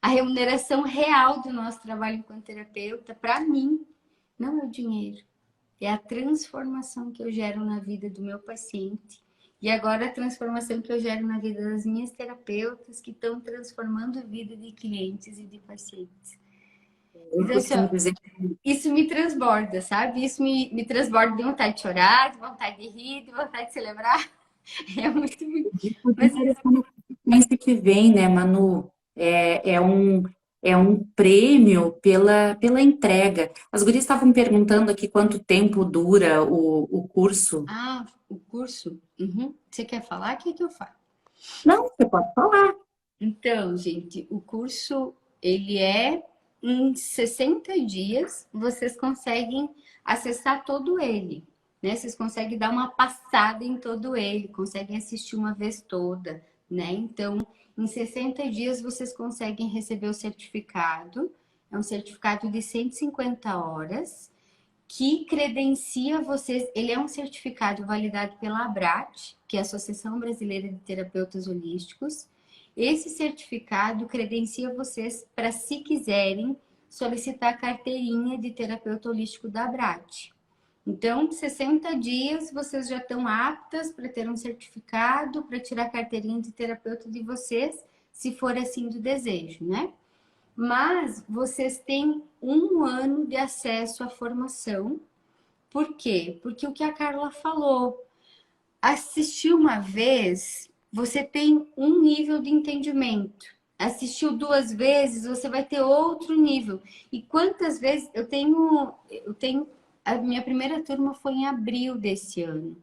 A remuneração real do nosso trabalho enquanto terapeuta, para mim, não é o dinheiro. É a transformação que eu gero na vida do meu paciente. E agora a transformação que eu gero na vida das minhas terapeutas que estão transformando a vida de clientes e de pacientes. Eu Então, assim, costumo ó, dizer isso me transborda, sabe? Isso me transborda de vontade de chorar, de vontade de rir, de vontade de celebrar. É muito. que o Mas dinheiro é só uma consequência que vem, né, Manu? É um prêmio pela entrega. As gurias estavam perguntando aqui quanto tempo dura o curso. o curso, uhum. Você quer falar? O que que eu falo? Não, você pode falar. Então, gente, o curso ele é em 60 dias, vocês conseguem acessar todo ele, né? Vocês conseguem dar uma passada em todo ele, conseguem assistir uma vez toda, né? Então, em 60 dias vocês conseguem receber o certificado. É um certificado de 150 horas que credencia vocês. Ele é um certificado validado pela ABRAT, que é a Associação Brasileira de Terapeutas Holísticos. Esse certificado credencia vocês para, se quiserem, solicitar a carteirinha de terapeuta holístico da ABRAT. Então, 60 dias vocês já estão aptas para ter um certificado, para tirar a carteirinha de terapeuta de vocês, se for assim do desejo, né? Mas vocês têm um ano de acesso à formação. Por quê? Porque o que a Carla falou, assistiu uma vez, você tem um nível de entendimento. Assistiu duas vezes, você vai ter outro nível. E quantas vezes a minha primeira turma foi em abril desse ano.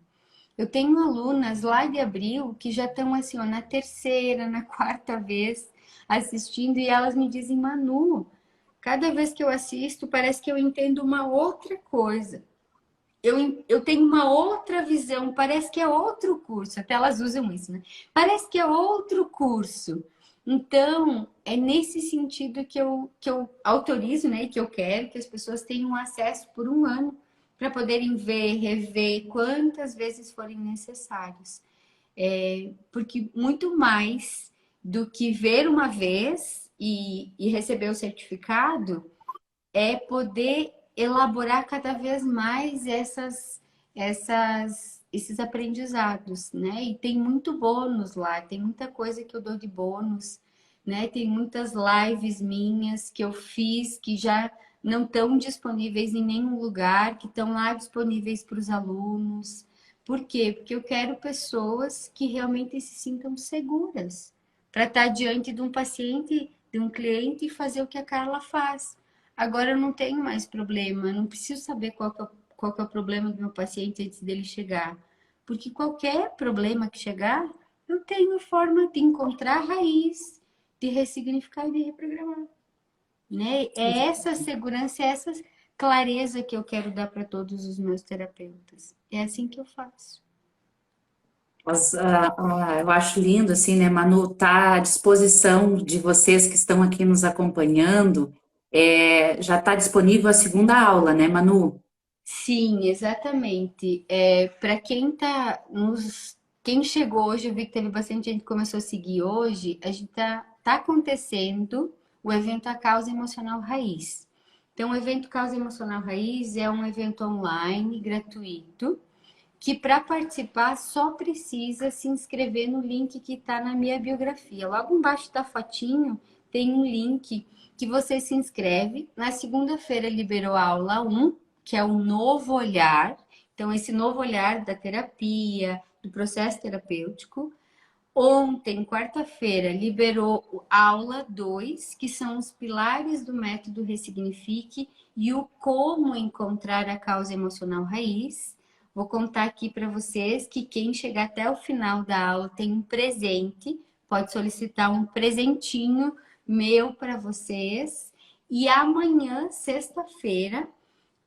Eu tenho alunas lá de abril que já estão assim, ó, na terceira, na quarta vez assistindo e elas me dizem, Manu, cada vez que eu assisto parece que eu entendo uma outra coisa. Eu tenho uma outra visão, parece que é outro curso, até elas usam isso, né? Parece que é outro curso. Então, é nesse sentido que eu autorizo, né? E que eu quero que as pessoas tenham acesso por um ano para poderem ver, rever quantas vezes forem necessários. Porque muito mais do que ver uma vez e receber o certificado é poder elaborar cada vez mais esses aprendizados, né? E tem muito bônus lá, tem muita coisa que eu dou de bônus, né? Tem muitas lives minhas que eu fiz que já não estão disponíveis em nenhum lugar, que estão lá disponíveis para os alunos. Por quê? Porque eu quero pessoas que realmente se sintam seguras para estar diante de um paciente, de um cliente e fazer o que a Carla faz. Agora eu não tenho mais problema, eu não preciso saber qual que é o problema do meu paciente antes dele chegar. Porque qualquer problema que chegar, eu tenho forma de encontrar a raiz, de ressignificar e de reprogramar. Né? É essa segurança, é essa clareza que eu quero dar para todos os meus terapeutas. É assim que eu faço. Eu acho lindo, assim, né, Manu, tá à disposição de vocês que estão aqui nos acompanhando. Já está disponível a segunda aula, né, Manu? Sim, exatamente. Para quem chegou hoje, eu vi que teve bastante gente que começou a seguir hoje. A gente tá acontecendo o evento A Causa Emocional Raiz. Então, o evento Causa Emocional Raiz é um evento online, gratuito, que para participar só precisa se inscrever no link que está na minha biografia. Logo embaixo da fotinho tem um link que você se inscreve. Na segunda-feira liberou a aula 1, que é o novo olhar. Então, esse novo olhar da terapia, do processo terapêutico. Ontem, quarta-feira, liberou a aula 2, que são os pilares do método Ressignifique e o como encontrar a causa emocional raiz. Vou contar aqui para vocês que quem chegar até o final da aula tem um presente, pode solicitar um presentinho meu para vocês. E amanhã, sexta-feira,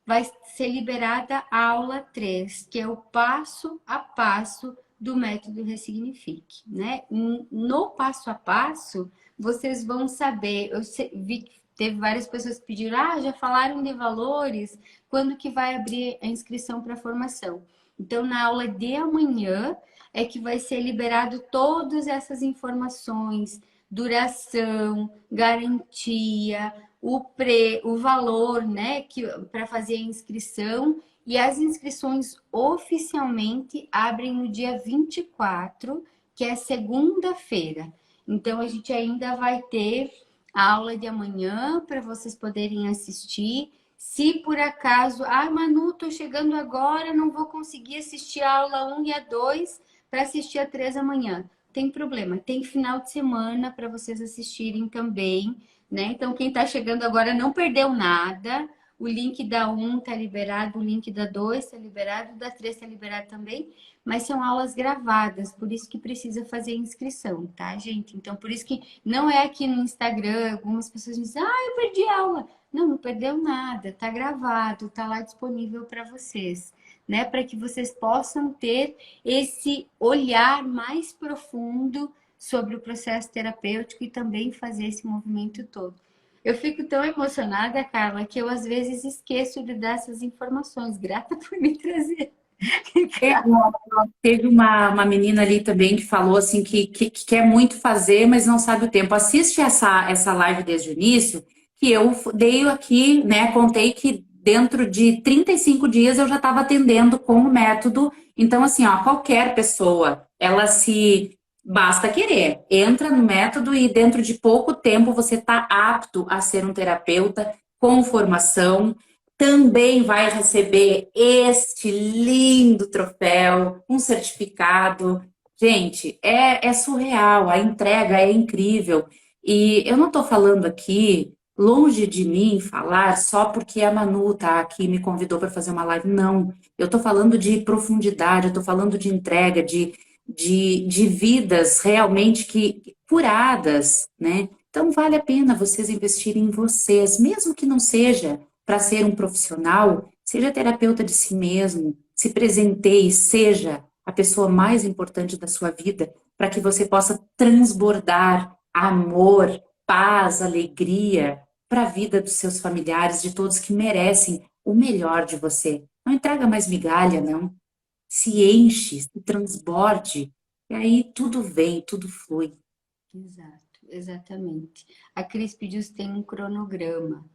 vai ser liberada a aula 3, que é o passo a passo do método Ressignifique, né? No passo a passo, vocês vão saber, vi que teve várias pessoas que pediram, já falaram de valores, quando que vai abrir a inscrição para a formação? Então, na aula de amanhã é que vai ser liberado todas essas informações, duração, garantia, o valor, né, para fazer a inscrição, e as inscrições oficialmente abrem no dia 24, que é segunda-feira. Então, a gente ainda vai ter a aula de amanhã para vocês poderem assistir. Se por acaso, Manu, tô chegando agora, não vou conseguir assistir a aula 1 e a 2 para assistir a 3 amanhã. Tem problema, tem final de semana para vocês assistirem também, né? Então, quem está chegando agora não perdeu nada. O link da 1 está liberado, o link da 2 está liberado, o da 3 está liberado também, mas são aulas gravadas, por isso que precisa fazer inscrição, tá, gente? Então, por isso que não é aqui no Instagram, algumas pessoas dizem, eu perdi aula. Não, não perdeu nada, tá gravado, tá lá disponível para vocês, né? Para que vocês possam ter esse olhar mais profundo sobre o processo terapêutico e também fazer esse movimento todo. Eu fico tão emocionada, Carla, que eu às vezes esqueço de dar essas informações. Grata por me trazer. Teve uma menina ali também que falou assim que quer muito fazer, mas não sabe o tempo. Assiste essa live desde o início, que eu dei aqui, né? Contei que dentro de 35 dias eu já estava atendendo com o método. Então, assim, ó, qualquer pessoa, ela se basta querer, entra no método e dentro de pouco tempo você está apto a ser um terapeuta com formação, também vai receber este lindo troféu, um certificado. Gente, é surreal, a entrega é incrível. E eu não estou falando aqui, longe de mim falar só porque a Manu tá aqui me convidou para fazer uma live. Não, eu estou falando de profundidade, eu estou falando de entrega, de vidas realmente que curadas, né? Então vale a pena vocês investirem em vocês, mesmo que não seja para ser um profissional, seja terapeuta de si mesmo, se presenteie, seja a pessoa mais importante da sua vida, para que você possa transbordar amor, paz, alegria para a vida dos seus familiares, de todos que merecem o melhor de você. Não entrega mais migalha, não. Se enche, se transborde, e aí tudo vem, tudo flui. Exato, exatamente. A Cris pediu se tem um cronograma.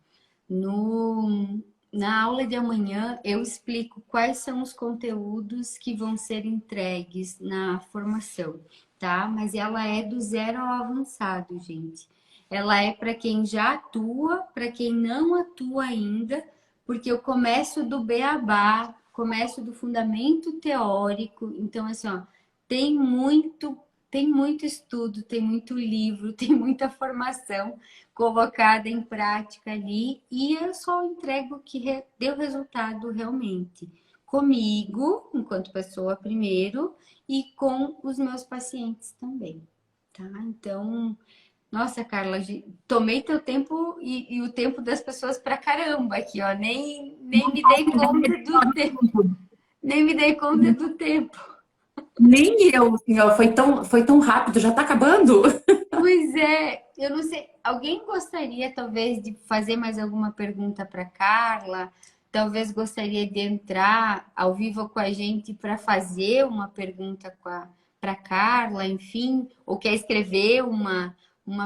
Na aula de amanhã, eu explico quais são os conteúdos que vão ser entregues na formação, tá? Mas ela é do zero ao avançado, gente. Ela é para quem já atua, para quem não atua ainda, porque eu começo do beabá, começo do fundamento teórico. Então, assim, ó, tem muito, tem muito estudo, tem muito livro, tem muita formação colocada em prática ali, e eu só entrego o que deu resultado realmente. Comigo, enquanto pessoa primeiro, e com os meus pacientes também, tá? Então, nossa, Carla, tomei teu tempo e o tempo das pessoas pra caramba aqui, ó. Nem me dei conta do tempo. Nem me dei conta do tempo. Nem eu, senhor, foi tão rápido, já está acabando. Pois é, eu não sei. Alguém gostaria, talvez, de fazer mais alguma pergunta para Carla? Talvez gostaria de entrar ao vivo com a gente para fazer uma pergunta para Carla, enfim, ou quer escrever uma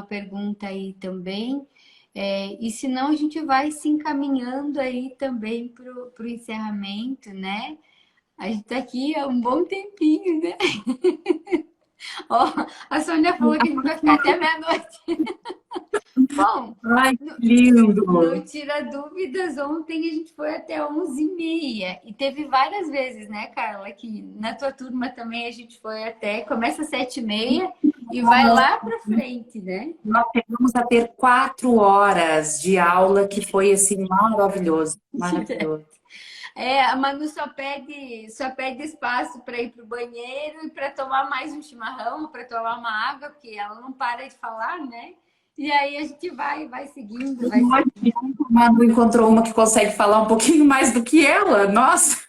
pergunta aí também. E senão a gente vai se encaminhando aí também para o encerramento, né? A gente tá aqui há um bom tempinho, né? Ó, a Sônia falou que a gente vai ficar até meia-noite. Bom, Ai, que no, no lindo! Tira Dúvidas, ontem a gente foi até 11h30. E teve várias vezes, né, Carla, que na tua turma também a gente foi até... Começa às 7h30 e vai lá para frente, né? Nós chegamos a ter 4 horas de aula, que foi assim maravilhoso, maravilhoso. A Manu só pede espaço para ir para o banheiro e para tomar mais um chimarrão, para tomar uma água, porque ela não para de falar, né? E aí a gente vai seguindo, vai Hoje, seguindo. a Manu encontrou uma que consegue falar um pouquinho mais do que ela. Nossa!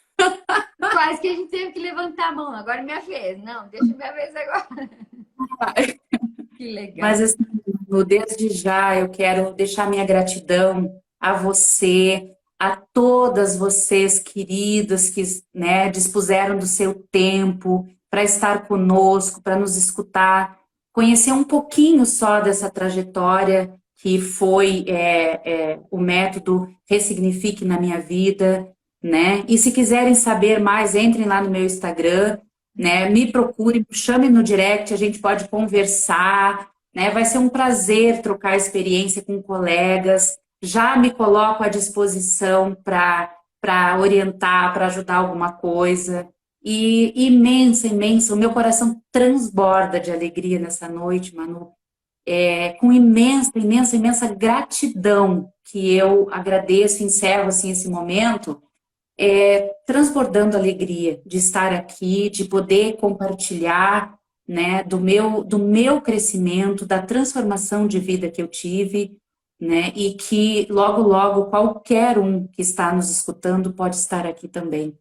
Quase que a gente teve que levantar a mão. Agora é minha vez. Não, deixa minha vez agora. Que legal. Mas assim, Manu, desde já eu quero deixar minha gratidão a você, a todas vocês queridas que, né, dispuseram do seu tempo para estar conosco, para nos escutar, conhecer um pouquinho só dessa trajetória que foi o método Ressignifique na minha vida, né? E se quiserem saber mais, entrem lá no meu Instagram, né? Me procure, chame no direct, a gente pode conversar, né? Vai ser um prazer trocar experiência com colegas. Já me coloco à disposição para orientar, para ajudar alguma coisa. E imensa, imensa, o meu coração transborda de alegria nessa noite, Manu, com imensa, imensa, imensa gratidão que eu agradeço, encerro assim esse momento, transbordando alegria de estar aqui, de poder compartilhar, né, do meu crescimento, da transformação de vida que eu tive, né, e que logo, logo qualquer um que está nos escutando pode estar aqui também,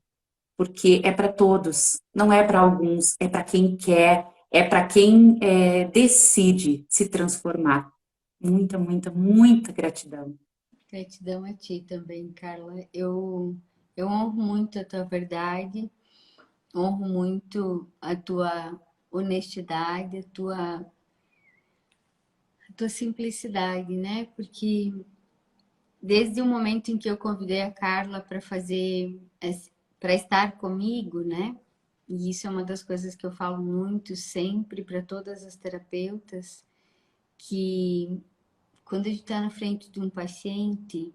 porque é para todos, não é para alguns, é para quem quer, é para quem decide se transformar. Muita, muita, muita gratidão. Gratidão a ti também, Carla. Eu honro muito a tua verdade, honro muito a tua honestidade, a tua simplicidade, né? Porque desde o momento em que eu convidei a Carla para estar comigo, né? E isso é uma das coisas que eu falo muito sempre para todas as terapeutas, que quando a gente está na frente de um paciente,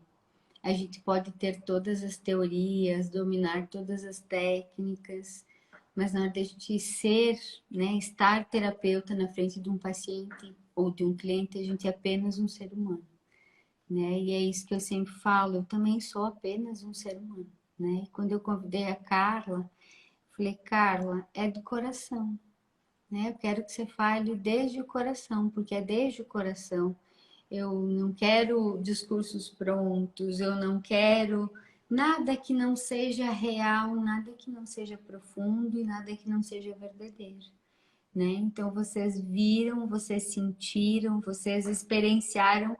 a gente pode ter todas as teorias, dominar todas as técnicas, mas na hora de a gente ser, né, estar terapeuta na frente de um paciente ou de um cliente, a gente é apenas um ser humano, né? E é isso que eu sempre falo, eu também sou apenas um ser humano, né? Quando eu convidei a Carla, falei, Carla, é do coração, né? Eu quero que você fale desde o coração, porque é desde o coração. Eu não quero discursos prontos, eu não quero nada que não seja real, nada que não seja profundo e nada que não seja verdadeiro, né? Então vocês viram, vocês sentiram, vocês experienciaram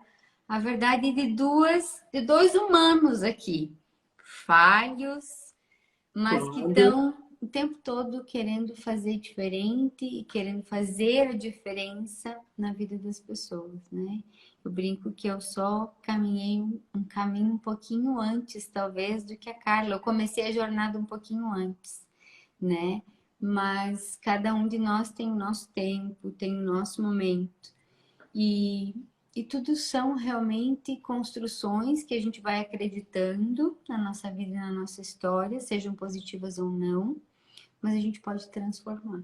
a verdade de dois humanos aqui, falhos, mas que Claro. estão o tempo todo querendo fazer diferente e querendo fazer a diferença na vida das pessoas, né? Eu brinco que eu só caminhei um caminho um pouquinho antes, talvez, do que a Carla. Eu comecei a jornada um pouquinho antes, né? Mas cada um de nós tem o nosso tempo, tem o nosso momento. E, e tudo são realmente construções que a gente vai acreditando na nossa vida e na nossa história, sejam positivas ou não, mas a gente pode transformar,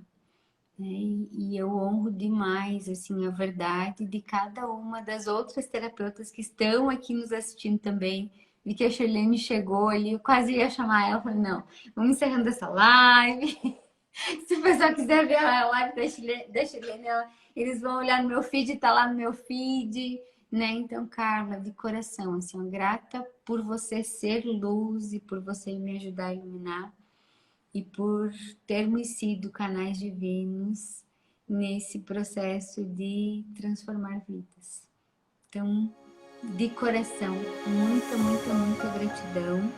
né? E eu honro demais assim a verdade de cada uma das outras terapeutas que estão aqui nos assistindo também. Vi que a Shirlene chegou ali, eu quase ia chamar ela, falei, não, vamos encerrando essa live. Se o pessoal quiser ver a live da Shirlene, eles vão olhar no meu feed, tá lá no meu feed, né? Então, Carla, de coração, assim, grata por você ser luz e por você me ajudar a iluminar e por termos sido canais divinos nesse processo de transformar vidas. Então, de coração, muita, muita, muita gratidão.